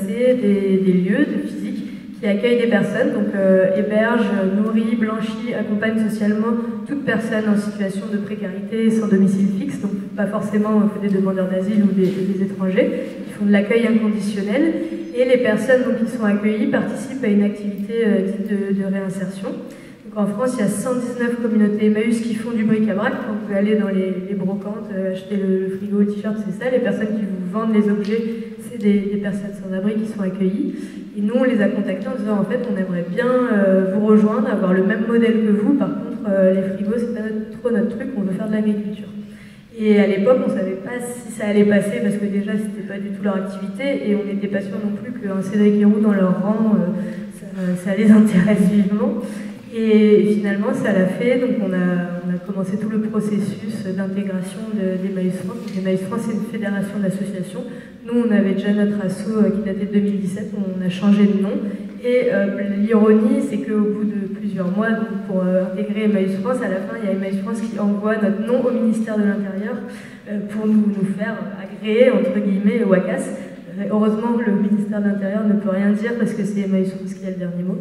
c'est des lieux de physique qui accueillent des personnes, donc hébergent, nourrit, blanchit, accompagne socialement toute personne en situation de précarité sans domicile fixe, donc pas forcément des demandeurs d'asile ou des étrangers, qui font de l'accueil inconditionnel. Et les personnes donc, qui sont accueillies participent à une activité dite de réinsertion. Donc, en France, il y a 119 communautés Emmaüs qui font du bric-à-brac. On peut aller dans les brocantes, acheter le frigo, le t-shirt, c'est ça. Les personnes qui vous vendent les objets, c'est des personnes sans-abri qui sont accueillies. Et nous, on les a contactés en disant, en fait, on aimerait bien vous rejoindre, avoir le même modèle que vous. Par contre, les frigos, c'est pas trop notre truc, on veut faire de l'agriculture. Et à l'époque, on ne savait pas si ça allait passer, parce que déjà, c'était pas du tout leur activité, et on n'était pas sûr non plus qu'un Cédric Héroux dans leur rang, ça les intéresse vivement. Et finalement, ça l'a fait, donc on a commencé tout le processus d'intégration d'Emmaüs France. Emmaüs France, c'est une fédération d'associations. Nous, on avait déjà notre asso qui datait de 2017, on a changé de nom. Et l'ironie, c'est qu'au bout de plusieurs mois, donc pour intégrer Emmaüs France, à la fin, il y a Emmaüs France qui envoie notre nom au ministère de l'Intérieur pour nous faire agréer, entre guillemets, WACAS. Heureusement, le ministère de l'Intérieur ne peut rien dire parce que c'est Emmaüs France qui a le dernier mot.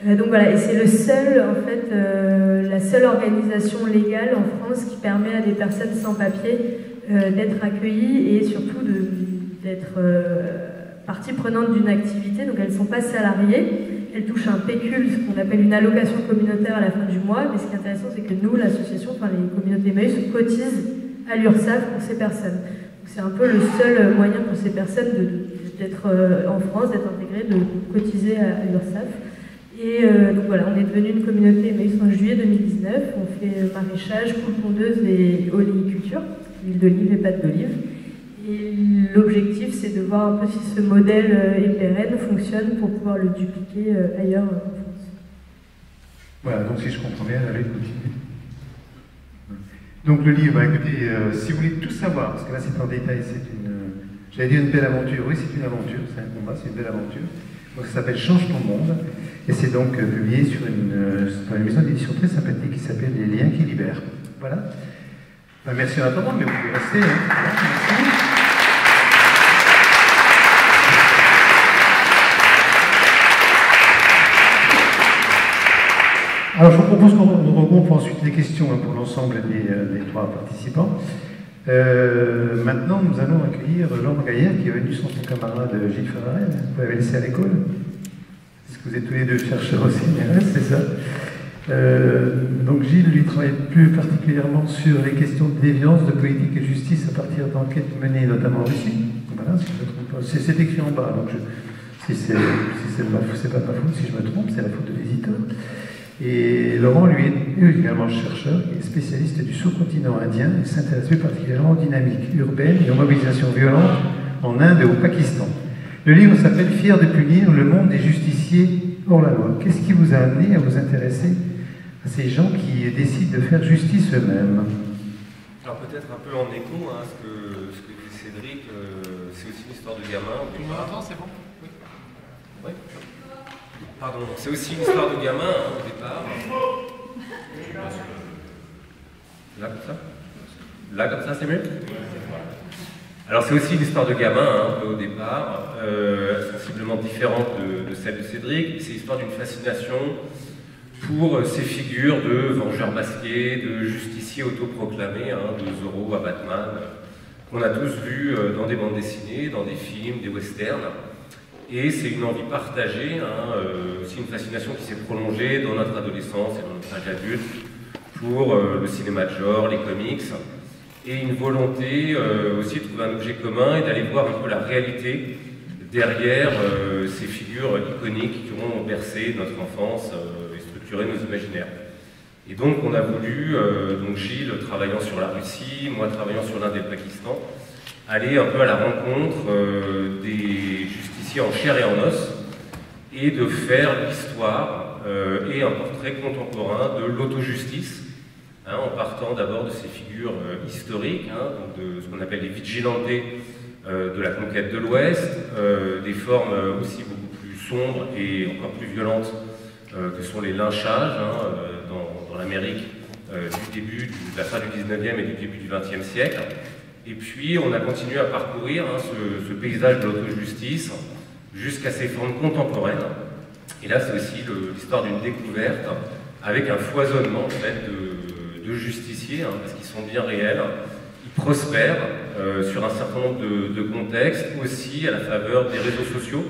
Donc voilà, et c'est la seule organisation légale en France qui permet à des personnes sans papier d'être accueillies et surtout d'être partie prenante d'une activité. Donc elles ne sont pas salariées, elles touchent un pécule, ce qu'on appelle une allocation communautaire à la fin du mois. Mais ce qui est intéressant, c'est que nous, l'association, enfin les communautés Emmaüs, cotisent à l'URSSAF pour ces personnes. C'est un peu le seul moyen pour ces personnes d'être en France, d'être intégrées, de cotiser à l'URSSAF. Et donc voilà, on est devenu une communauté Emmaüs en juillet 2019. On fait maraîchage, poules pondeuses et oléiculture, huile d'olive et pâte d'olive. Et l'objectif, c'est de voir un peu si ce modèle pérenne fonctionne pour pouvoir le dupliquer ailleurs en France. Voilà, donc si je comprends bien, elle allait continuer. Donc le livre, écoutez, si vous voulez tout savoir, parce que là c'est en détail, j'allais dire une belle aventure, oui c'est une aventure, c'est un combat, c'est une belle aventure. Donc ça s'appelle Change ton monde, et c'est donc publié sur une maison d'édition très sympathique qui s'appelle Les Liens qui libèrent. Voilà. Ben, merci en attendant, mais vous pouvez rester. Hein. Merci. Alors je vous propose qu'on regroupe ensuite les questions pour l'ensemble des trois participants. Maintenant, nous allons accueillir Laurent Gaillard qui est venu sans son camarade Gilles Favarel. Vous l'avez laissé à l'école. Est-ce que vous êtes tous les deux chercheurs au CNRS, c'est ça? Donc Gilles, lui, travaille plus particulièrement sur les questions de déviance, de politique et de justice à partir d'enquêtes menées notamment en Russie. Voilà, si je me trompe pas. C'est écrit en bas, donc si c'est pas de ma faute, si je me trompe, c'est la faute de l'éditeur. Et Laurent, lui, est également chercheur, il est spécialiste du sous-continent indien et s'intéresse plus particulièrement aux dynamiques urbaines et aux mobilisations violentes en Inde et au Pakistan. Le livre s'appelle « Fier de punir, le monde des justiciers hors la loi ». Qu'est-ce qui vous a amené à vous intéresser à ces gens qui décident de faire justice eux-mêmes? Alors peut-être un peu en écho, hein, ce que dit Cédric, c'est aussi une histoire de gamin. Tout le monde entend, c'est bon? Oui. Oui. Pardon, c'est aussi une histoire de gamin hein, au départ. Là comme ça? Là comme ça c'est mieux? Alors c'est aussi une histoire de gamin hein, au départ, sensiblement différente de celle de Cédric. C'est l'histoire d'une fascination pour ces figures de vengeurs masqués, de justiciers autoproclamés, hein, de Zorro à Batman, qu'on a tous vus dans des bandes dessinées, dans des films, des westerns. Et c'est une envie partagée, hein, aussi une fascination qui s'est prolongée dans notre adolescence et dans notre âge adulte pour le cinéma de genre, les comics, et une volonté aussi de trouver un objet commun et d'aller voir un peu la réalité derrière ces figures iconiques qui ont bercé notre enfance et structuré nos imaginaires. Et donc on a voulu, donc Gilles travaillant sur la Russie, moi travaillant sur l'Inde et le Pakistan, aller un peu à la rencontre des justiciers en chair et en os et de faire l'histoire et un portrait contemporain de l'auto-justice, hein, en partant d'abord de ces figures historiques, hein, donc de ce qu'on appelle les vigilantes de la conquête de l'Ouest, des formes aussi beaucoup plus sombres et encore plus violentes que sont les lynchages hein, dans l'Amérique du début, de la fin du 19e et du début du 20e siècle. Et puis on a continué à parcourir hein, ce paysage de l'auto-justice jusqu'à ses formes contemporaines. Et là c'est aussi l'histoire d'une découverte avec un foisonnement en fait, de justiciers, hein, parce qu'ils sont bien réels, ils prospèrent sur un certain nombre de contextes, aussi à la faveur des réseaux sociaux,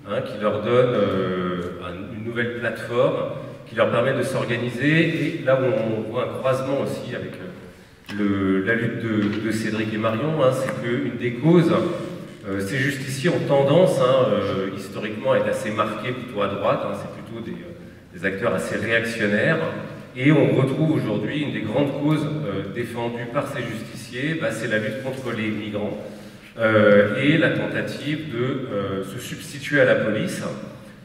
hein, qui leur donnent une nouvelle plateforme, qui leur permet de s'organiser, et là où on voit un croisement aussi avec la lutte de Cédric et Marion, hein, c'est qu'une des causes, ces justiciers ont tendance, hein, historiquement, à être assez marqués plutôt à droite, hein, c'est plutôt des acteurs assez réactionnaires, et on retrouve aujourd'hui une des grandes causes défendues par ces justiciers, bah, c'est la lutte contre les migrants, et la tentative de se substituer à la police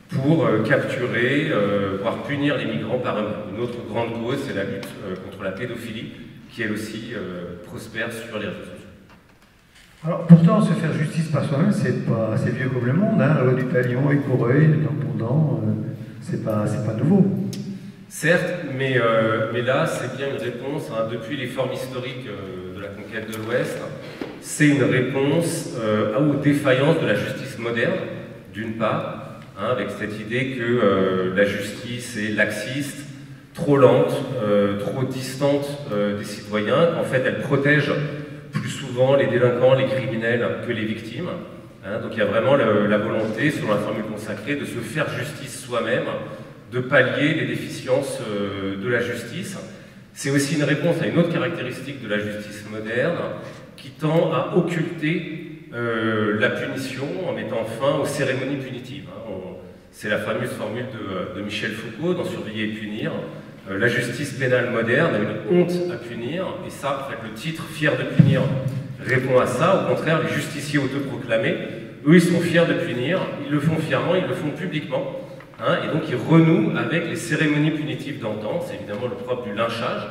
pour capturer, voire punir les migrants par eux-mêmes. Une autre grande cause, c'est la lutte contre la pédophilie, qui elle aussi prospère sur les réseaux sociaux. Alors pourtant, se faire justice par soi-même, c'est pas assez vieux comme le monde, hein, la loi du talion, œil pour œil, dent pour dent, c'est pas nouveau. Certes, mais là, c'est bien une réponse, hein, depuis les formes historiques de la conquête de l'Ouest, c'est une réponse aux défaillances de la justice moderne, d'une part, hein, avec cette idée que la justice est laxiste, trop lente, trop distante des citoyens, qu'en fait elle protège plus souvent les délinquants, les criminels que les victimes. Hein, donc il y a vraiment la volonté, selon la formule consacrée, de se faire justice soi-même, de pallier les déficiences de la justice. C'est aussi une réponse à une autre caractéristique de la justice moderne qui tend à occulter la punition en mettant fin aux cérémonies punitives. Hein. C'est la fameuse formule de Michel Foucault dans Surveiller et punir. La justice pénale moderne a une honte à punir, et ça, en fait, le titre « Fier de punir » répond à ça. Au contraire, les justiciers autoproclamés, eux, ils sont fiers de punir, ils le font fièrement, ils le font publiquement, hein, et donc ils renouent avec les cérémonies punitives d'antan. C'est évidemment le propre du lynchage,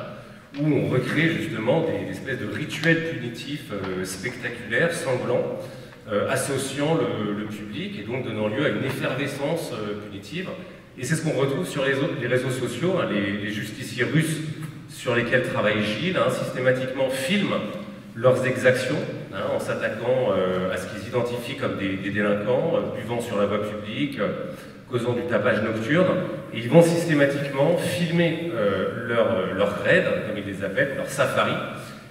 où on recrée justement des espèces de rituels punitifs spectaculaires, sanglants, associant le public, et donc donnant lieu à une effervescence punitive. Et c'est ce qu'on retrouve sur les réseaux sociaux, hein, les justiciers russes sur lesquels travaille Gilles, hein, systématiquement filment leurs exactions, hein, en s'attaquant à ce qu'ils identifient comme des délinquants, buvant sur la voie publique, causant du tapage nocturne, et ils vont systématiquement filmer leur raid, comme ils les appellent, leur safari,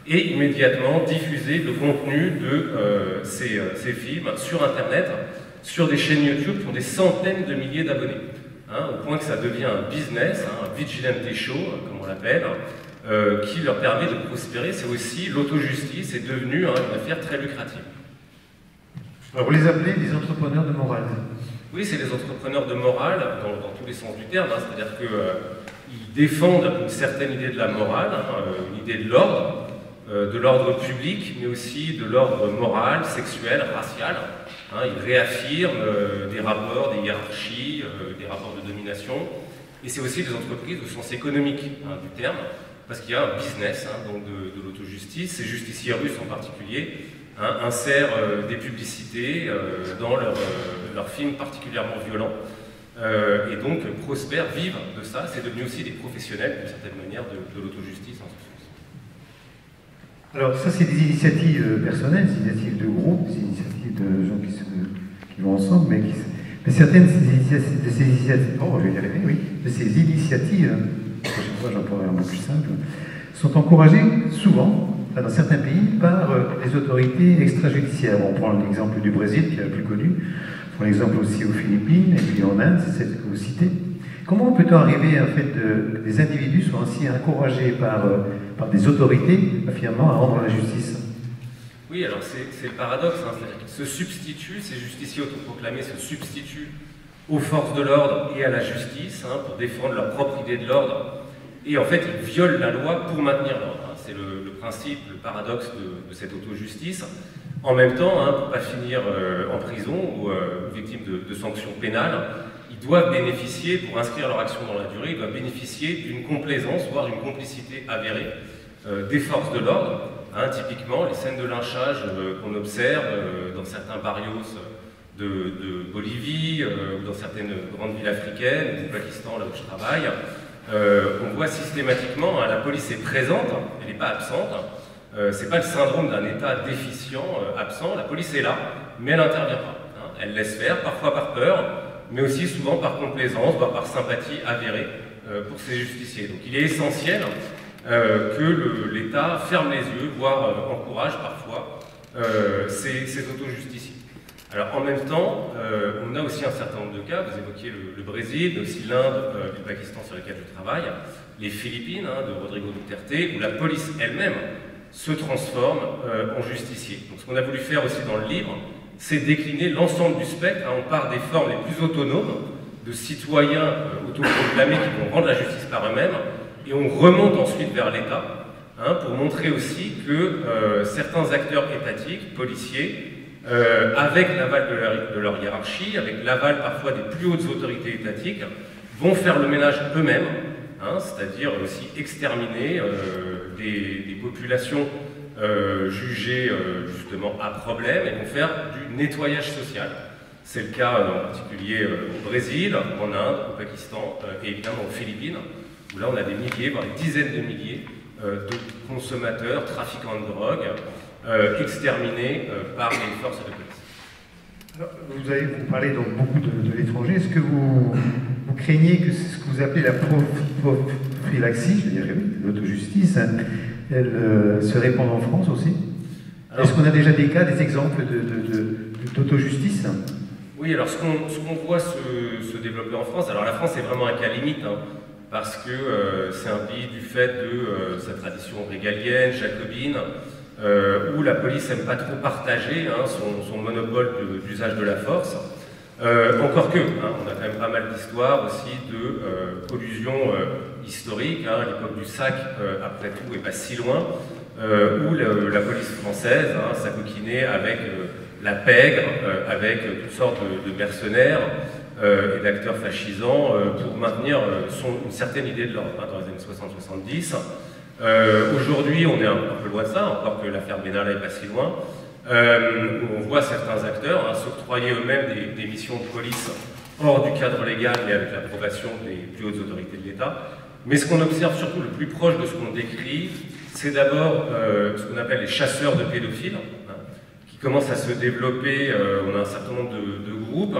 et immédiatement diffuser le contenu de ces films sur Internet, sur des chaînes YouTube qui ont des centaines de milliers d'abonnés, hein, au point que ça devient un business, hein, un vigilante show, comme on l'appelle, qui leur permet de prospérer. C'est aussi l'auto-justice est devenue, hein, une affaire très lucrative. Alors vous les appelez des entrepreneurs de morale? Oui, c'est les entrepreneurs de morale, dans tous les sens du terme, hein, c'est-à-dire qu'ils défendent une certaine idée de la morale, hein, une idée de l'ordre public, mais aussi de l'ordre moral, sexuel, racial. Hein, ils réaffirment des rapports, des hiérarchies, des rapports de domination. Et c'est aussi des entreprises au sens économique, hein, du terme, parce qu'il y a un business, hein, donc de l'autojustice. Ces justiciers russes en particulier, hein, insèrent des publicités dans leurs films particulièrement violents, et donc prospèrent, vivent de ça. C'est devenu aussi des professionnels, d'une certaine manière, de l'autojustice en ce sens. Alors ça, c'est des initiatives personnelles, des initiatives de groupe, des initiatives de gens qui vont ensemble, mais certaines de ces initiatives, oh, je vais y arriver, oui, de ces initiatives, la prochaine fois j'emploierai un mot plus simple, sont encouragées souvent, dans certains pays, par les autorités extrajudiciaires. On prend l'exemple du Brésil, qui est le plus connu, on prend l'exemple aussi aux Philippines, et puis en Inde, c'est celle que vous citez. Comment peut-on arriver, en fait, que des individus soient ainsi encouragés par des autorités, finalement, à rendre la justice? Oui, alors c'est le paradoxe, hein, c'est-à-dire qu'ils se substituent, ces justiciers autoproclamés se substituent aux forces de l'ordre et à la justice, hein, pour défendre leur propre idée de l'ordre, et en fait ils violent la loi pour maintenir l'ordre. Hein. C'est le principe, le paradoxe de cette auto-justice. En même temps, hein, pour ne pas finir en prison ou victime de sanctions pénales, ils doivent bénéficier, pour inscrire leur action dans la durée, ils doivent bénéficier d'une complaisance, voire d'une complicité avérée des forces de l'ordre. Hein, typiquement, les scènes de lynchage qu'on observe dans certains barrios de Bolivie ou dans certaines grandes villes africaines, ou du Pakistan, là où je travaille, on voit systématiquement, hein, la police est présente, elle n'est pas absente. C'est pas le syndrome d'un État déficient, absent. La police est là, mais elle n'intervient pas. Hein. Elle laisse faire, parfois par peur, mais aussi souvent par complaisance, voire par sympathie avérée pour ces justiciers. Donc il est essentiel que l'État ferme les yeux, voire encourage parfois ces auto-justiciers. Alors en même temps, on a aussi un certain nombre de cas, vous évoquiez le Brésil, mais aussi l'Inde, le Pakistan sur lesquels je travaille, les Philippines, hein, de Rodrigo Duterte, où la police elle-même se transforme en justicier. Donc ce qu'on a voulu faire aussi dans le livre, c'est décliner l'ensemble du spectre. Hein, on part des formes les plus autonomes, de citoyens autoproclamés qui vont rendre la justice par eux-mêmes, et on remonte ensuite vers l'État, hein, pour montrer aussi que certains acteurs étatiques, policiers, avec l'aval de leur hiérarchie, avec l'aval parfois des plus hautes autorités étatiques, vont faire le ménage eux-mêmes, hein, c'est-à-dire aussi exterminer des populations jugées justement à problème, et vont faire du nettoyage social. C'est le cas en particulier au Brésil, en Inde, au Pakistan et évidemment aux Philippines, où là on a des milliers, voire des dizaines de milliers de consommateurs, trafiquants de drogue, exterminés par les forces de police. Alors, vous parlez donc beaucoup de l'étranger. Est-ce que vous craignez que ce que vous appelez la prophylaxie, je dirais, l'autojustice, hein, elle se répande en France aussi? Est-ce qu'on a déjà des cas, des exemples d'autojustice? Oui, alors ce qu'on voit se développer en France, alors la France est vraiment un cas limite, hein, parce que c'est un pays du fait de sa tradition régalienne, jacobine, où la police n'aime pas trop partager, hein, son monopole d'usage de la force. Encore que, hein, on a quand même pas mal d'histoires aussi de collusion historique, hein, l'époque du SAC, après tout, n'est pas si loin, où la police française, hein, s'acoquinait avec la pègre, avec toutes sortes de mercenaires et d'acteurs fascisants pour maintenir une certaine idée de l'ordre, hein, dans les années 60-70. Aujourd'hui, on est un peu loin de ça, encore que l'affaire Benalla n'est pas si loin, où on voit certains acteurs, hein, s'octroyer eux-mêmes des missions de police hors du cadre légal, mais avec l'approbation des plus hautes autorités de l'État. Mais ce qu'on observe surtout, le plus proche de ce qu'on décrit, c'est d'abord ce qu'on appelle les chasseurs de pédophiles, hein, qui commencent à se développer. On a un certain nombre de groupes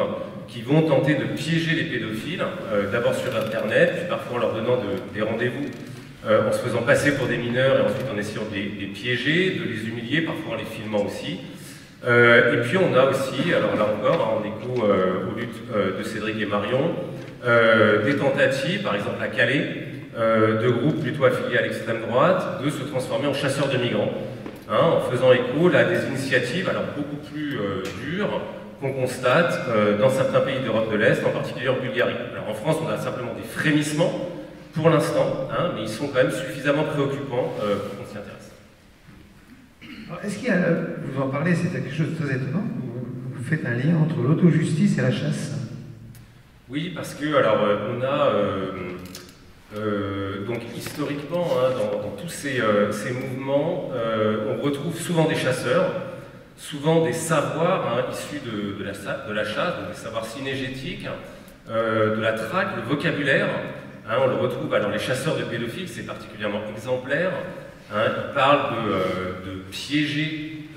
qui vont tenter de piéger les pédophiles, d'abord sur Internet, puis parfois en leur donnant des rendez-vous, en se faisant passer pour des mineurs et ensuite en essayant de les piéger, de les humilier, parfois en les filmant aussi. Et puis on a aussi, alors là encore, en écho aux luttes de Cédric et Marion, des tentatives, par exemple à Calais, de groupes plutôt affiliés à l'extrême droite, de se transformer en chasseurs de migrants, en faisant écho là, à des initiatives alors beaucoup plus dures qu'on constate dans certains pays d'Europe de l'Est, en particulier en Bulgarie. Alors en France, on a simplement des frémissements pour l'instant, mais ils sont quand même suffisamment préoccupants pour qu'on s'y intéresse. Est-ce qu'il y a, vous en parlez, c'est quelque chose de très étonnant, vous faites un lien entre l'autojustice et la chasse? Oui, parce que, alors, on a, donc historiquement, dans tous ces mouvements, on retrouve souvent des chasseurs, souvent des savoirs issus de la chasse, donc des savoirs synégétiques, de la traque, le vocabulaire. On le retrouve, alors les chasseurs de pédophiles, c'est particulièrement exemplaire. Ils parlent de piéger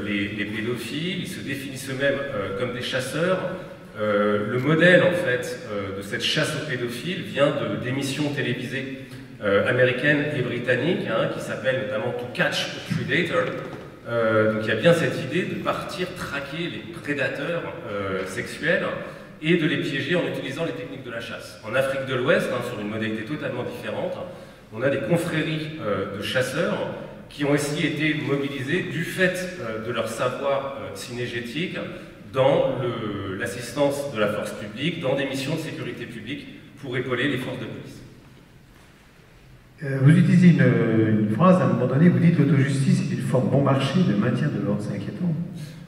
les pédophiles, ils se définissent eux-mêmes comme des chasseurs. Le modèle, en fait, de cette chasse aux pédophiles vient d'émissions télévisées américaines et britanniques, qui s'appellent notamment To Catch a Predator. Donc il y a bien cette idée de partir traquer les prédateurs sexuels et de les piéger en utilisant les techniques de la chasse. En Afrique de l'Ouest, sur une modalité totalement différente, on a des confréries de chasseurs qui ont aussi été mobilisés du fait de leur savoir synégétique dans l'assistance de la force publique, dans des missions de sécurité publique pour épauler les forces de police. Vous utilisez une phrase à un moment donné, vous dites l'autojustice est une forme bon marché de maintien de l'ordre, c'est inquiétant.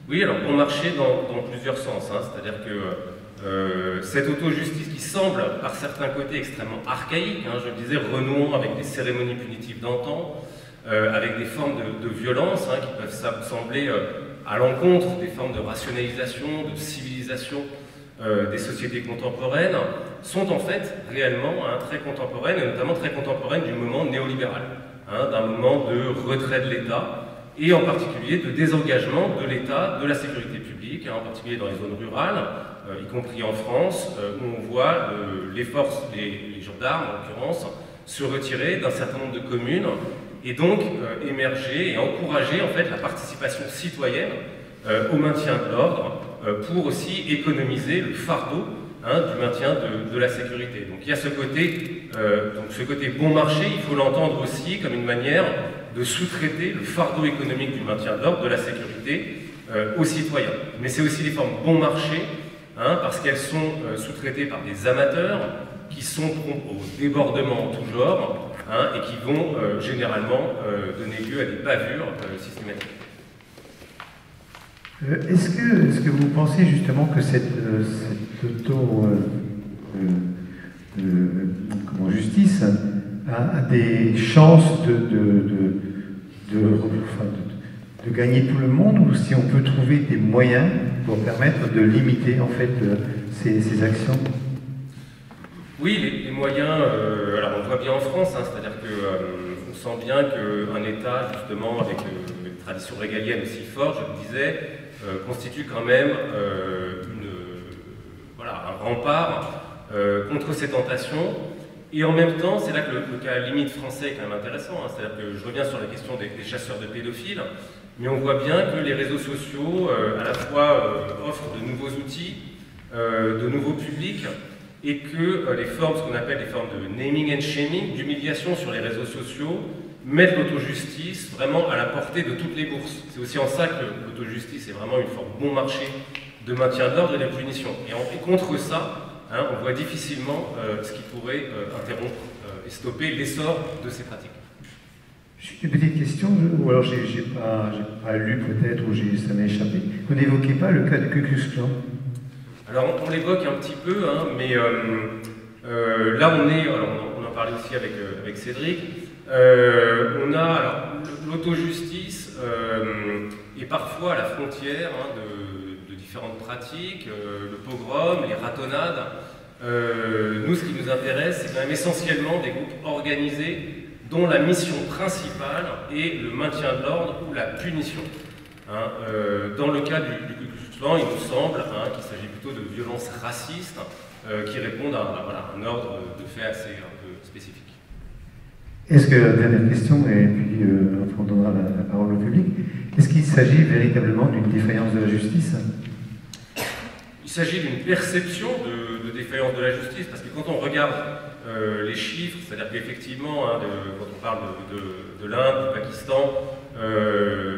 Oui, alors bon marché dans plusieurs sens, c'est-à-dire que cette autojustice qui semble par certains côtés extrêmement archaïque, je le disais, renouant avec des cérémonies punitives d'antan, avec des formes de violence qui peuvent sembler à l'encontre des formes de rationalisation, de civilisation des sociétés contemporaines, sont en fait réellement très contemporaines, et notamment très contemporaines du moment néolibéral, d'un moment de retrait de l'État, et en particulier de désengagement de l'État, de la sécurité publique, en particulier dans les zones rurales, y compris en France, où on voit les forces, les gendarmes en l'occurrence, se retirer d'un certain nombre de communes, et donc émerger et encourager en fait la participation citoyenne au maintien de l'ordre, pour aussi économiser le fardeau du maintien de la sécurité. Donc il y a ce côté bon marché, il faut l'entendre aussi comme une manière de sous-traiter le fardeau économique du maintien de l'ordre, de la sécurité, aux citoyens. Mais c'est aussi des formes bon marché, parce qu'elles sont sous-traitées par des amateurs qui sont prompts au débordement en tout genre, et qui vont généralement donner lieu à des bavures systématiques. Est-ce que vous pensez justement que cette justice a des chances de gagner tout le monde, ou si on peut trouver des moyens pour permettre de limiter en fait ces actions? Oui, les moyens, alors on le voit bien en France, c'est-à-dire qu'on sent bien qu'un État, justement, avec une tradition régalienne aussi forte, je le disais, constitue quand même un rempart contre ces tentations. Et en même temps, c'est là que le cas limite français est quand même intéressant, c'est-à-dire que je reviens sur la question des chasseurs de pédophiles, mais on voit bien que les réseaux sociaux, à la fois, offrent de nouveaux outils, de nouveaux publics, et que les formes, ce qu'on appelle les formes de naming and shaming, d'humiliation sur les réseaux sociaux, mettent l'autojustice vraiment à la portée de toutes les bourses. C'est aussi en ça que l'autojustice est vraiment une forme bon marché de maintien de l'ordre et de punition. Et contre ça, on voit difficilement ce qui pourrait interrompre et stopper l'essor de ces pratiques. Juste une petite question, ou alors j'ai pas lu peut-être, ou ça m'a échappé. Vous n'évoquez pas le cas de Ku Klux Klan? Alors on l'évoque un petit peu, mais là on en parlait aussi avec Cédric, on a l'autojustice est parfois à la frontière de différentes pratiques, le pogrom, les ratonnades. Nous, ce qui nous intéresse, c'est quand même essentiellement des groupes organisés dont la mission principale est le maintien de l'ordre ou la punition. Dans le cas du Ku Klux plan, il nous semble qu'il s'agit plutôt de violences racistes qui répondent à voilà, un ordre de fait assez un peu spécifique. Est-ce que, dernière question, et puis on donnera la parole au public, est-ce qu'il s'agit véritablement d'une défaillance de la justice? Il s'agit d'une perception de défaillance de la justice, parce que quand on regarde les chiffres, c'est-à-dire qu'effectivement, quand on parle de l'Inde, du Pakistan,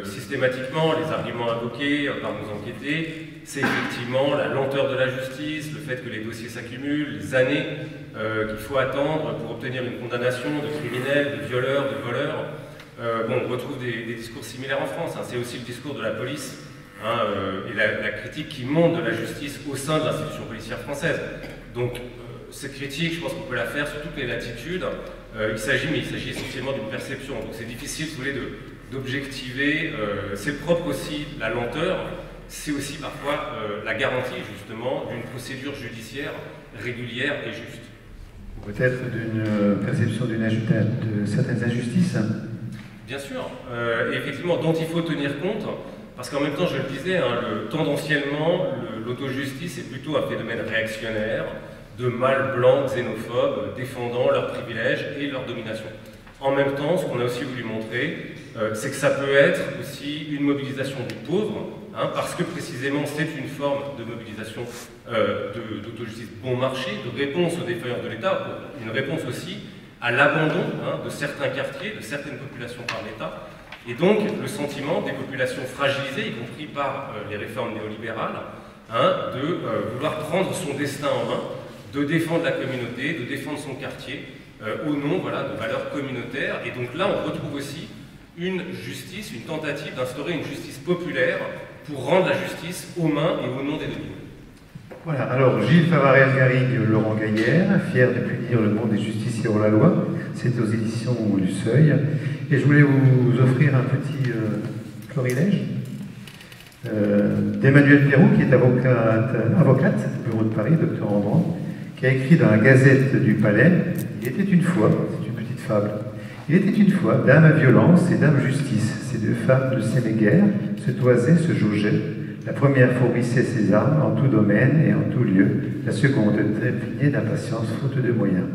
systématiquement, les arguments invoqués par nos enquêtés, c'est effectivement la lenteur de la justice, le fait que les dossiers s'accumulent, les années qu'il faut attendre pour obtenir une condamnation de criminels, de violeurs, de voleurs. Bon, on retrouve des discours similaires en France, c'est aussi le discours de la police. Et la critique qui monte de la justice au sein de l'institution policière française. Donc, cette critique, je pense qu'on peut la faire sur toutes les latitudes. Il s'agit essentiellement d'une perception. Donc, c'est difficile, si vous voulez, d'objectiver. C'est propre aussi la lenteur. C'est aussi parfois la garantie, justement, d'une procédure judiciaire régulière et juste. Peut-être d'une perception de certaines injustices. Bien sûr. Et effectivement, dont il faut tenir compte. Parce qu'en même temps, je le disais, tendanciellement, l'autojustice est plutôt un phénomène réactionnaire, de mâles blancs, xénophobes, défendant leurs privilèges et leur domination. En même temps, ce qu'on a aussi voulu montrer, c'est que ça peut être aussi une mobilisation du pauvre, parce que précisément c'est une forme de mobilisation d'autojustice bon marché, de réponse aux défaillances de l'État, une réponse aussi à l'abandon de certains quartiers, de certaines populations par l'État. Et donc, le sentiment des populations fragilisées, y compris par les réformes néolibérales, de vouloir prendre son destin en main, de défendre la communauté, de défendre son quartier, au nom de valeurs communautaires. Et donc là, on retrouve aussi une justice, une tentative d'instaurer une justice populaire pour rendre la justice aux mains et au nom des dominés. Voilà, alors Gilles Favarel-Garrigue, Laurent Gaillère, fier de punir le monde des justiciers hors la loi, c'est aux éditions du Seuil. Et je voulais vous offrir un petit florilège d'Emmanuelle Perroux, qui est avocate au bureau de Paris, docteur en droit, qui a écrit dans la Gazette du Palais « Il était une fois », c'est une petite fable, « Il était une fois, dame violence et dame justice, ces deux femmes ne s'aimaient guère, se toisaient, se jaugeaient. La première fournissait ses armes en tout domaine et en tout lieu, la seconde trépignait d'impatience faute de moyens.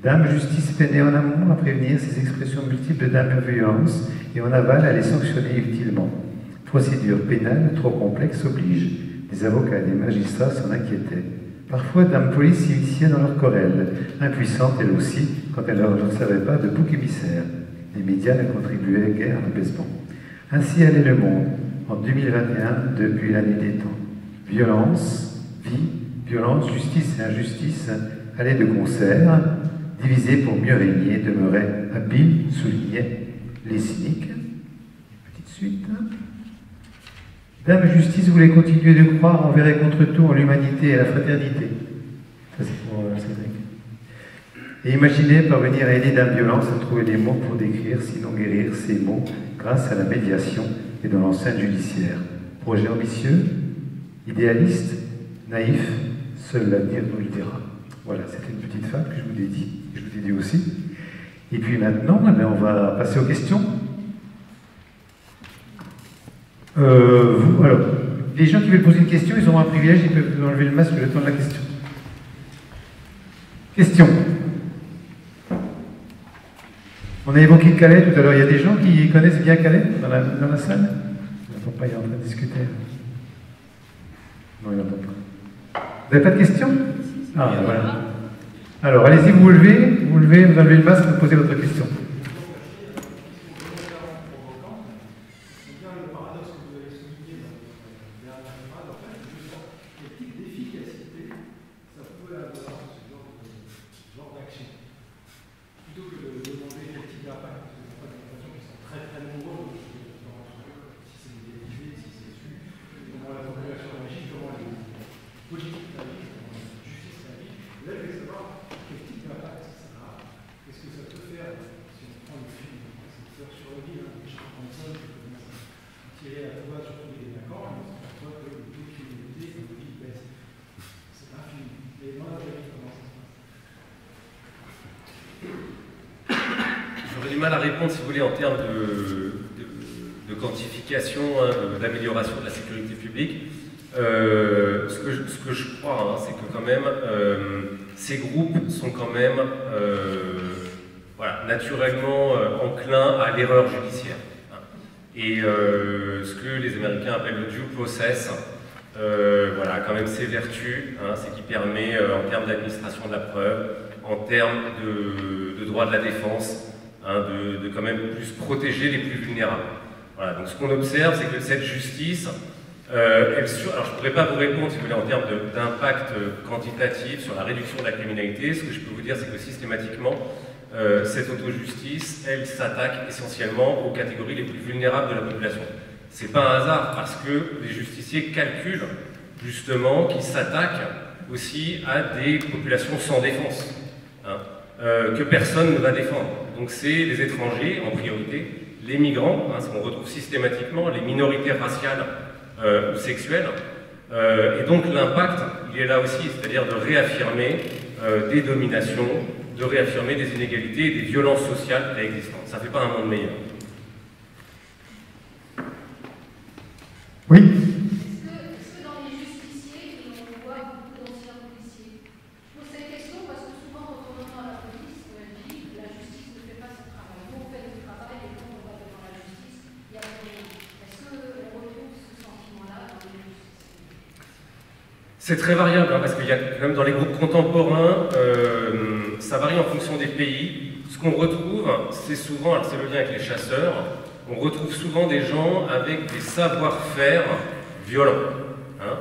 Dame justice peinait en amont à prévenir ces expressions multiples d'âme violence et en aval à les sanctionner utilement. Procédure pénale trop complexe oblige. Les avocats et les magistrats s'en inquiétaient. Parfois, dame police s'initiait dans leur querelle, impuissante elle aussi, quand elle ne savait pas de bouc émissaire. Les médias ne contribuaient guère à l'apaisement. Ainsi allait le monde, en 2021, depuis l'année des temps. Violence, vie, violence, justice et injustice allaient de concert. Divisés pour mieux régner, demeuraient habiles, soulignaient les cyniques. Petite suite. Dame Justice voulait continuer de croire envers et contre tout en l'humanité et la fraternité. Ça, c'est pour Cédric. Et imaginez parvenir à aider Dame Violence à trouver des mots pour décrire, sinon guérir ces mots, grâce à la médiation et dans l'enceinte judiciaire. Projet ambitieux, idéaliste, naïf, seul l'avenir nous le dira. Voilà, c'était une petite fable que je vous ai dit, et je vous ai dit aussi. Et puis maintenant, on va passer aux questions. Alors, les gens qui veulent poser une question, ils ont un privilège, ils peuvent enlever le masque le temps de la question. Question. On a évoqué Calais tout à l'heure. Il y a des gens qui connaissent bien Calais dans la salle? Il n'entend pas, il est en train de discuter. Non, il n'entend pas. Vous n'avez pas de questions? Ah, voilà. Alors, allez-y, vous levez, vous enlevez le masque, vous posez votre question. Si vous voulez, en termes de quantification, d'amélioration de la sécurité publique, ce que je crois, hein, c'est que quand même, ces groupes sont quand même voilà, naturellement enclins à l'erreur judiciaire. Hein. Et ce que les Américains appellent le due process, voilà, quand même ses vertus, hein, c'est qui permet, en termes d'administration de la preuve, en termes de droit de la défense, hein, de quand même plus protéger les plus vulnérables. Voilà, donc ce qu'on observe, c'est que cette justice, alors je ne pourrais pas vous répondre, si vous voulez, en termes d'impact quantitatif sur la réduction de la criminalité. Ce que je peux vous dire, c'est que systématiquement, cette auto-justice, elle s'attaque essentiellement aux catégories les plus vulnérables de la population. C'est pas un hasard, parce que les justiciers calculent justement qu'ils s'attaquent aussi à des populations sans défense, hein, que personne ne va défendre. Donc c'est les étrangers en priorité, les migrants, hein, ce qu'on retrouve systématiquement, les minorités raciales ou sexuelles, et donc l'impact, il est là aussi, c'est-à-dire de réaffirmer des dominations, de réaffirmer des inégalités et des violences sociales préexistantes. Ça ne fait pas un monde meilleur. Oui. Est-ce que dans les justiciers, on voit beaucoup d'anciens policiers? Je pose cette question parce que souvent, quand on entend la police, on dit que la justice ne fait pas son travail. Nous, on fait le travail et quand on va devant la justice, il y a rien. Est-ce qu'on retrouve ce sentiment-là dans les justiciers? C'est très variable, hein, parce qu'il y a quand même dans les groupes contemporains, ça varie en fonction des pays. Ce qu'on retrouve, c'est souvent, alors c'est le lien avec les chasseurs, on retrouve souvent des gens avec des savoir-faire violents. Hein.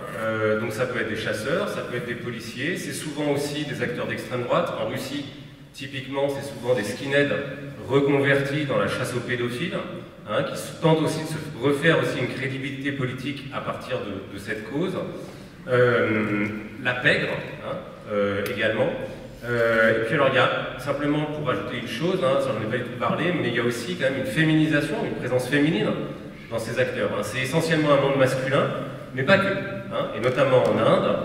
Donc ça peut être des chasseurs, ça peut être des policiers, c'est souvent aussi des acteurs d'extrême droite. En Russie, typiquement, c'est souvent des skinheads reconvertis dans la chasse aux pédophiles, hein, qui tentent aussi de se refaire aussi une crédibilité politique à partir de cette cause. La pègre, hein, également. Et puis alors il y a, simplement pour ajouter une chose, hein, ça j'en ai pas du tout parlé, mais il y a aussi quand même une féminisation, une présence féminine dans ces acteurs. Hein. C'est essentiellement un monde masculin, mais pas que. Hein. Et notamment en Inde,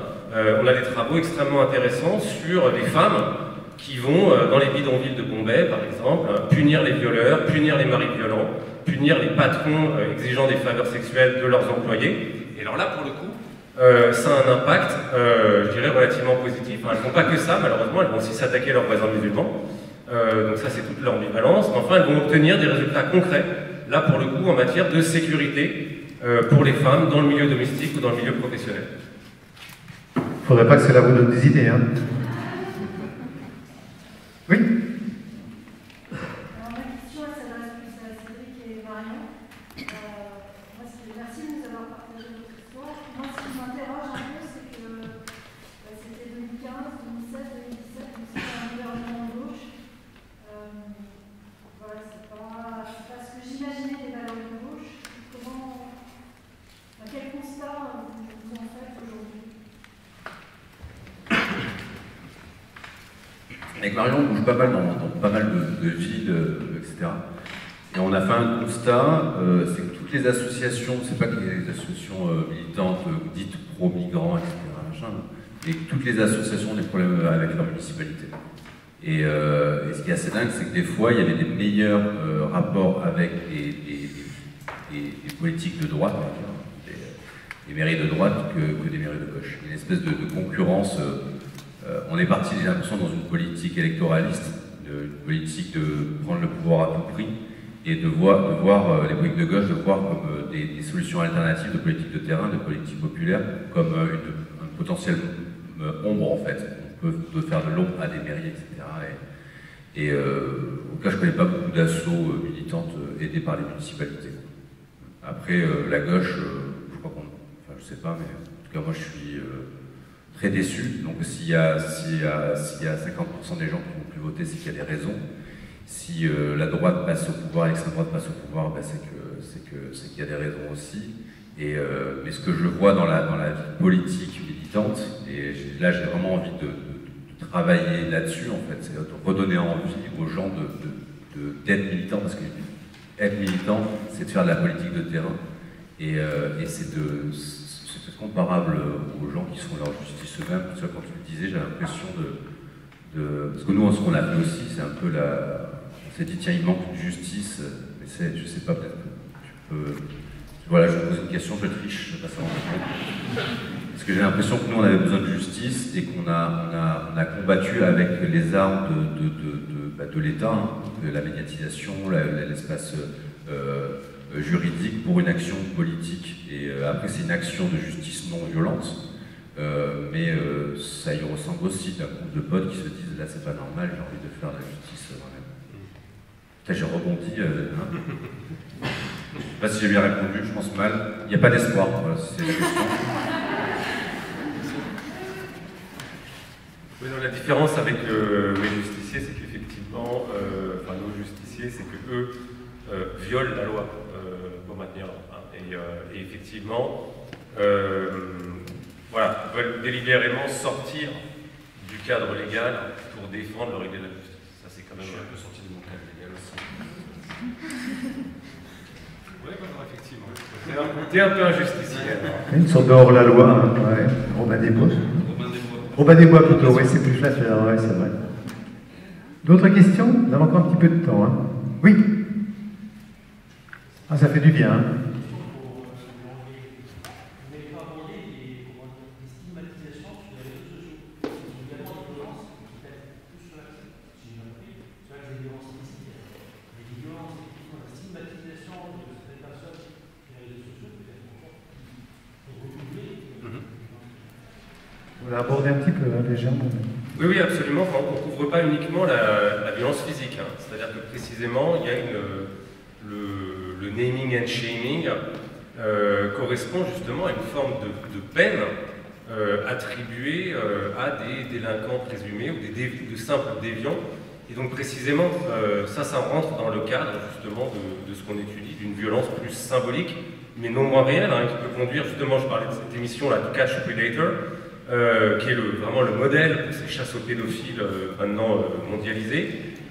on a des travaux extrêmement intéressants sur des femmes qui vont, dans les bidonvilles de Bombay par exemple, punir les violeurs, punir les maris violents, punir les patrons exigeant des faveurs sexuelles de leurs employés. Et alors là, pour le coup, ça a un impact, je dirais, relativement positif. Enfin, elles ne font pas que ça, malheureusement, elles vont aussi s'attaquer à leurs voisins musulmans. Donc ça, c'est toute leur ambivalence. Mais enfin, elles vont obtenir des résultats concrets, là, pour le coup, en matière de sécurité pour les femmes dans le milieu domestique ou dans le milieu professionnel. Il ne faudrait pas que cela vous donne des idées, hein. Oui. Alors, ma question, elle s'adresse plus à Cédric et Marion. Merci de nous avoir partagé votre histoire. Moi, ce qui m'interroge un peu, c'est que c'était 2015, 2016, 2017, donc c'était un gouvernement de gauche. Voilà, c'est pas ce que j'imaginais des valeurs de gauche. Quel constat vous en faites aujourd'hui? Avec Marion, on bouge pas mal dans pas mal de villes, etc. Et on a fait un constat, c'est que toutes les associations, c'est pas que les associations militantes dites pro-migrants, etc., machin, mais toutes les associations ont des problèmes avec leur municipalité. Et ce qui est assez dingue, c'est que des fois, il y avait des meilleurs rapports avec des politiques de droite, des mairies de droite que des mairies de gauche. Il y a une espèce de concurrence. On est parti, j'ai l'impression, dans une politique électoraliste, une politique de prendre le pouvoir à tout prix, et de voir les politiques de gauche, de voir comme des solutions alternatives de politique de terrain, de politique populaire, comme un potentiel ombre, en fait. On peut faire de l'ombre à des mairies, etc. Et au cas, je ne connais pas beaucoup d'assauts militantes aidées par les municipalités. Après, la gauche, je crois qu'on... Enfin, je sais pas, mais en tout cas, moi, je suis très déçu. Donc, s'il y a 50% des gens qui vont plus voter, c'est qu'il y a des raisons. Si la droite passe au pouvoir, l'extrême droite passe au pouvoir, ben c'est qu'il y a des raisons aussi. Mais ce que je vois dans la vie politique militante, et là j'ai vraiment envie de travailler là-dessus, en fait, c'est de redonner envie aux gens d'être militants, parce que être militant, c'est de faire de la politique de terrain, et c'est comparable aux gens qui sont leur justice eux-mêmes. Quand tu le disais, j'ai l'impression parce que nous, ce qu'on a fait aussi, c'est un peu on s'est dit, tiens, il manque une justice, mais je sais pas, peut-être que tu Voilà, je pose une question, je triche, je passe avant. Parce que j'ai l'impression que nous, on avait besoin de justice et qu'on a combattu avec les armes de l'État, hein, la médiatisation, l'espace juridique pour une action politique. Et après, c'est une action de justice non violente. Mais ça y ressemble aussi d'un groupe de potes qui se disent là, c'est pas normal, j'ai envie de faire la justice moi-même. J'ai rebondi. Je sais pas si j'ai bien répondu, je pense mal. Il n'y a pas d'espoir, voilà, c'est la question. Oui, non, la différence avec les justiciers, c'est qu'effectivement, enfin nos justiciers, c'est qu'eux violent la loi pour maintenir l'ordre. Hein. Et effectivement, voilà, veulent délibérément sortir du cadre légal pour défendre leur idée de la justice. Ça, c'est quand même. Je suis un peu sorti de mon cadre légal aussi. Oui, bon, effectivement. T'es un peu un justicier. Une sorte de hors-la-loi, hein, ouais. Robin des Bois. Robin des Bois plutôt, oui, c'est plus facile, ouais, c'est vrai. D'autres questions? On a encore un petit peu de temps. Hein. Oui. Ah, ça fait du bien. Hein. On l'a abordé un petit peu, hein, légèrement. Oui, oui, absolument. Enfin, on ne couvre pas uniquement la violence physique. Hein. C'est-à-dire que précisément, il y a le naming and shaming correspond justement à une forme de peine attribuée à des délinquants présumés ou de simples déviants. Et donc précisément, ça rentre dans le cadre justement de ce qu'on étudie, d'une violence plus symbolique, mais non moins réelle, hein, qui peut conduire justement, je parlais de cette émission, la Catch a Predator, qui est vraiment le modèle de ces chasses aux pédophiles maintenant mondialisées,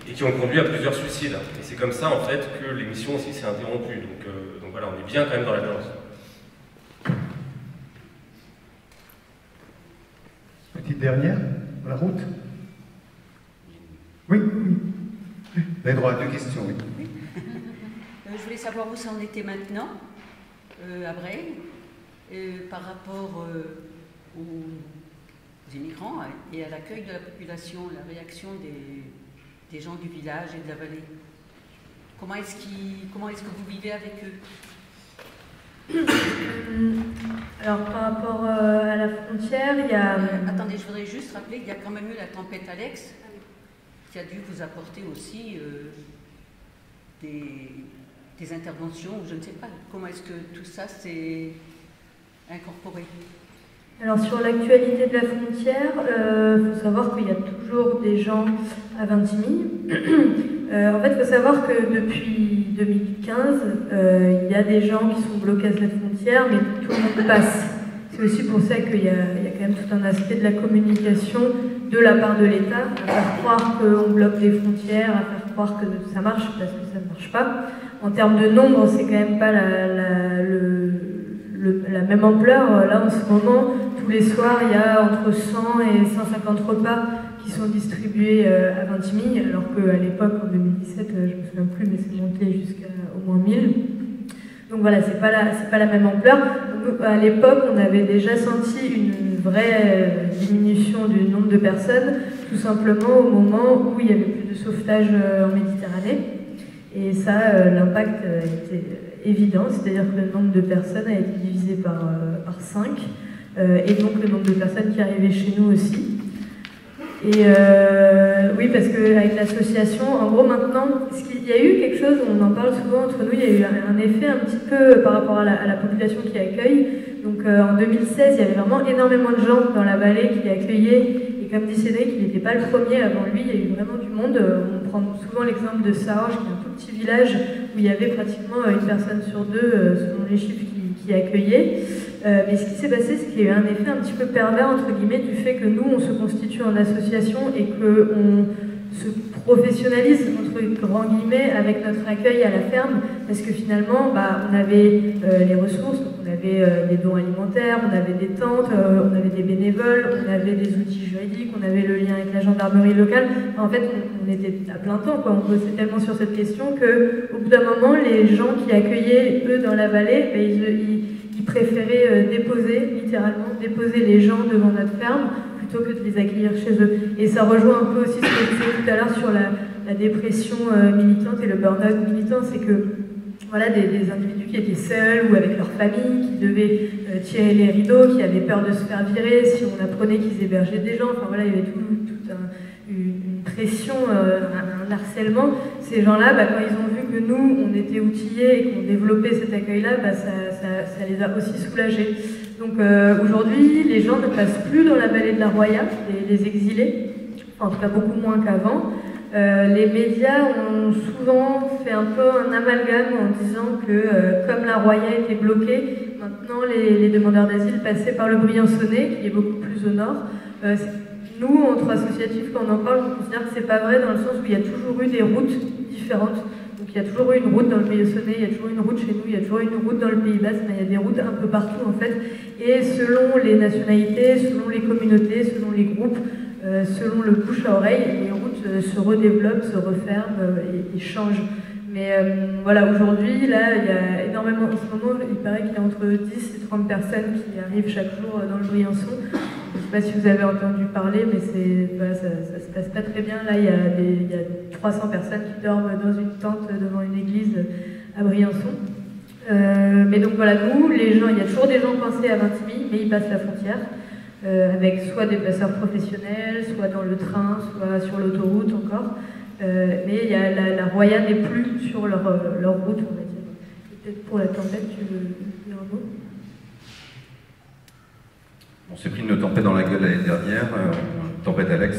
et qui ont conduit à plusieurs suicides. Et c'est comme ça en fait que l'émission aussi s'est interrompue. Donc voilà, on est bien quand même dans la violence. Petite dernière, la route. Oui, oui. Vous avez droit à 2 questions, oui. Oui. Je voulais savoir où ça en était maintenant, à Breil, par rapport aux immigrants et à l'accueil de la population, la réaction des gens du village et de la vallée. Comment est-ce que vous vivez avec eux? Alors par rapport à la frontière, il y a... Attendez, je voudrais juste rappeler qu'il y a quand même eu la tempête Alex, qui a dû vous apporter aussi des interventions, je ne sais pas, comment est-ce que tout ça s'est incorporé? Alors sur l'actualité de la frontière, il faut savoir qu'il y a toujours des gens à Vintimille. En fait, il faut savoir que depuis 2015, il y a des gens qui sont bloqués à cette frontière, mais tout le monde passe. C'est aussi pour ça qu'il y a quand même tout un aspect de la communication de la part de l'État, à faire croire qu'on bloque les frontières, à faire croire que ça marche, parce que ça ne marche pas. En termes de nombre, c'est quand même pas la même ampleur. Là, en ce moment, tous les soirs, il y a entre 100 et 150 repas qui sont distribués à Vintimille, alors qu'à l'époque, en 2017, je ne me souviens plus, mais c'est monté jusqu'à au moins 1000. Donc voilà, c'est pas la même ampleur. Donc, à l'époque, on avait déjà senti une vraie diminution du nombre de personnes, tout simplement au moment où il y avait plus de sauvetage en Méditerranée. Et ça, l'impact était évident, c'est-à-dire que le nombre de personnes a été divisé par 5, et donc le nombre de personnes qui arrivaient chez nous aussi. Et oui, parce qu'avec l'association, en gros maintenant, il y a eu quelque chose, on en parle souvent entre nous, il y a eu un effet un petit peu par rapport à la population qui accueille. Donc en 2016, il y avait vraiment énormément de gens dans la vallée qui accueillaient, et comme dit Cédric, il n'était pas le premier, avant lui, il y a eu vraiment du monde. On prend souvent l'exemple de Saorge, qui est un tout petit village où il y avait pratiquement une personne sur 2, selon les chiffres, qui accueillait. Mais ce qui s'est passé, c'est qu'il y a eu un effet un petit peu pervers, entre guillemets, du fait que nous, on se constitue en association et qu'on se professionnalise, entre grands guillemets, avec notre accueil à la ferme, parce que finalement, on avait les ressources, on avait des dons alimentaires, on avait des tentes, on avait des bénévoles, on avait des outils juridiques, on avait le lien avec la gendarmerie locale. En fait, on était à plein temps, quoi. On bossait tellement sur cette question qu'au bout d'un moment, les gens qui accueillaient, eux, dans la vallée, ils préféraient littéralement déposer les gens devant notre ferme plutôt que de les accueillir chez eux. Et ça rejoint un peu aussi ce que je disais tout à l'heure sur la dépression militante et le burn-out militant, c'est que voilà, des individus qui étaient seuls ou avec leur famille, qui devaient tirer les rideaux, qui avaient peur de se faire virer si on apprenait qu'ils hébergeaient des gens. Enfin voilà, il y avait une pression, un harcèlement. Ces gens-là, quand ils ont vu que nous, on était outillés et qu'on développait cet accueil-là, ça les a aussi soulagés. Donc aujourd'hui, les gens ne passent plus dans la vallée de la Roya, les exilés, enfin, en tout cas beaucoup moins qu'avant. Les médias ont souvent fait un peu un amalgame en disant que comme la Roya était bloquée, maintenant les demandeurs d'asile passaient par le Briançonnais, qui est beaucoup plus au nord. Nous, entre associatifs, quand on en parle, on considère que c'est pas vrai dans le sens où il y a toujours eu des routes différentes. Donc il y a toujours eu une route dans le Briançonnais, il y a toujours une route chez nous, il y a toujours une route dans le Pays Basque, mais il y a des routes un peu partout en fait. Et selon les nationalités, selon les communautés, selon les groupes, selon le bouche à oreille, les routes se redéveloppent, se referment et changent. Mais voilà, aujourd'hui, là, il y a énormément, en ce moment, il paraît qu'il y a entre 10 et 30 personnes qui arrivent chaque jour dans le Briançon. Je ne sais pas si vous avez entendu parler, mais voilà, ça se passe pas très bien. Là, il y a 300 personnes qui dorment dans une tente devant une église à Briançon. Mais donc voilà, nous, les gens, il y a toujours des gens coincés à Vintimille, mais ils passent la frontière. Avec soit des passeurs professionnels, soit dans le train, soit sur l'autoroute encore. Mais il y a la Roya n'est plus sur leur route, on va dire. Peut-être pour la tempête, tu veux dire un mot? On s'est pris une tempête dans la gueule l'année dernière, une tempête Alex.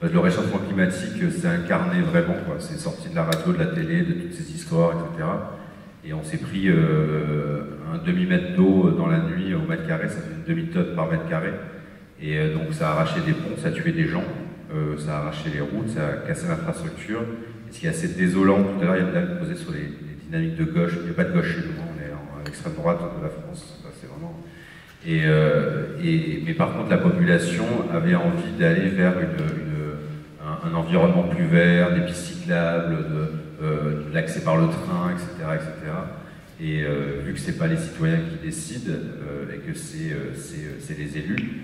Donc le réchauffement climatique, c'est incarné vraiment, quoi. C'est sorti de la radio, de la télé, de toutes ces histoires, etc. Et on s'est pris un demi-mètre d'eau dans la nuit au mètre carré, ça fait une demi-tonne par mètre carré. Et donc ça a arraché des ponts, ça a tué des gens, ça a arraché les routes, ça a cassé l'infrastructure. Et ce qui est assez désolant, tout à l'heure il y a une dame posée sur les dynamiques de gauche, il n'y a pas de gauche chez nous, on est à l'extrême droite de la France, c'est vraiment... mais par contre la population avait envie d'aller vers un environnement plus vert, des pistes cyclables, de l'accès par le train, etc. etc. Et vu que ce n'est pas les citoyens qui décident et que c'est les élus,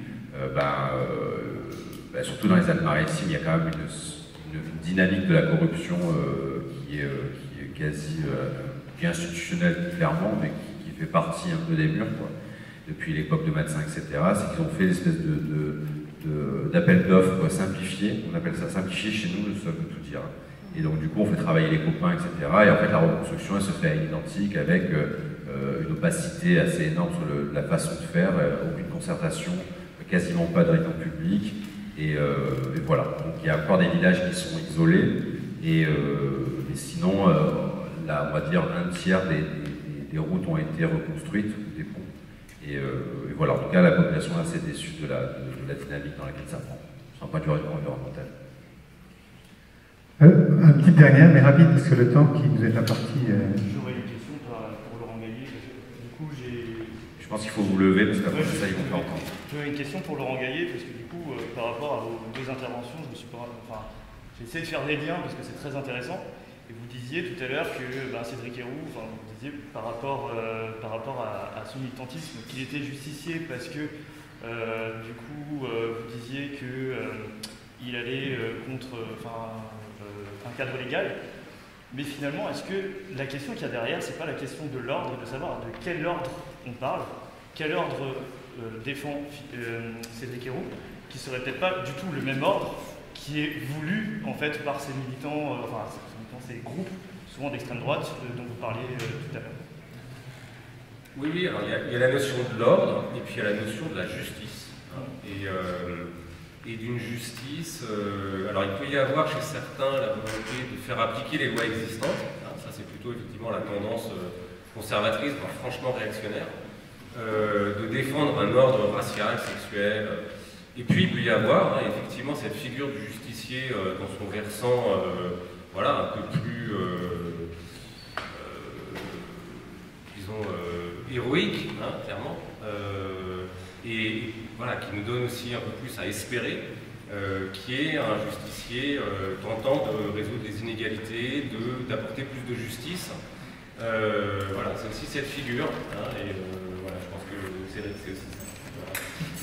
surtout dans les Alpes-Maritimes, il y a quand même une dynamique de la corruption qui est quasi qui est institutionnelle clairement, mais qui fait partie un peu des murs, quoi. Depuis l'époque de Matzin, etc. C'est qu'ils ont fait une espèce d'appel d'offres simplifié, on appelle ça simplifié chez nous, ça veut tout dire. Et donc du coup on fait travailler les copains, etc. Et en fait la reconstruction elle se fait à l'identique avec une opacité assez énorme sur la façon de faire, aucune concertation, quasiment pas de réunion publique. Et voilà, donc il y a encore des villages qui sont isolés. Et sinon, là, on va dire un tiers des routes ont été reconstruites, des ponts. Et voilà, en tout cas la population est assez déçue de la dynamique dans laquelle ça prend, sans point de vue environnemental. Un petit dernier, mais rapide, parce que le temps qui nous est imparti. J'aurais une question pour Laurent Gaillet, parce que du coup j'ai... Je pense qu'il faut vous lever, parce qu'après ça, ils vont pas entendre. J'aurais une question pour Laurent Gaillet, parce que du coup, par rapport à vos deux interventions, j'ai essayé de faire des liens, parce que c'est très intéressant. Et vous disiez tout à l'heure que Cédric Héroux, vous disiez par rapport à son militantisme, qu'il était justicier, parce que du coup, vous disiez qu'il allait contre... un cadre légal, mais finalement, est-ce que la question qu'il y a derrière, c'est pas la question de l'ordre et de savoir de quel ordre on parle, quel ordre défend Cédric Héroux, qui serait peut-être pas du tout le même ordre qui est voulu en fait par ces militants, ces groupes souvent d'extrême droite dont vous parliez tout à l'heure. Oui, alors il y a la notion de l'ordre et puis il y a la notion de la justice. Et d'une justice, alors il peut y avoir chez certains la volonté de faire appliquer les lois existantes, ça c'est plutôt effectivement la tendance conservatrice, franchement réactionnaire, de défendre un ordre racial, sexuel, Et puis il peut y avoir effectivement cette figure du justicier dans son versant voilà, un peu plus disons héroïque, hein, clairement, et voilà, qui nous donne aussi un peu plus à espérer, qui est un justicier tentant de résoudre les inégalités, d'apporter plus de justice. Voilà, c'est aussi cette figure, hein, et voilà, je pense que c'est aussi ça.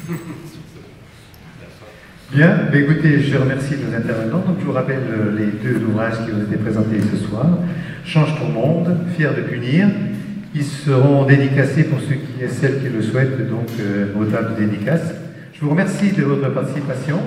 Voilà. Bien, mais écoutez, je remercie nos intervenants. Donc, je vous rappelle les deux ouvrages qui ont été présentés ce soir. Change ton monde, fier de punir. Ils seront dédicacés pour ceux qui et celles qui le souhaitent, donc aux tables de dédicace. Je vous remercie de votre participation.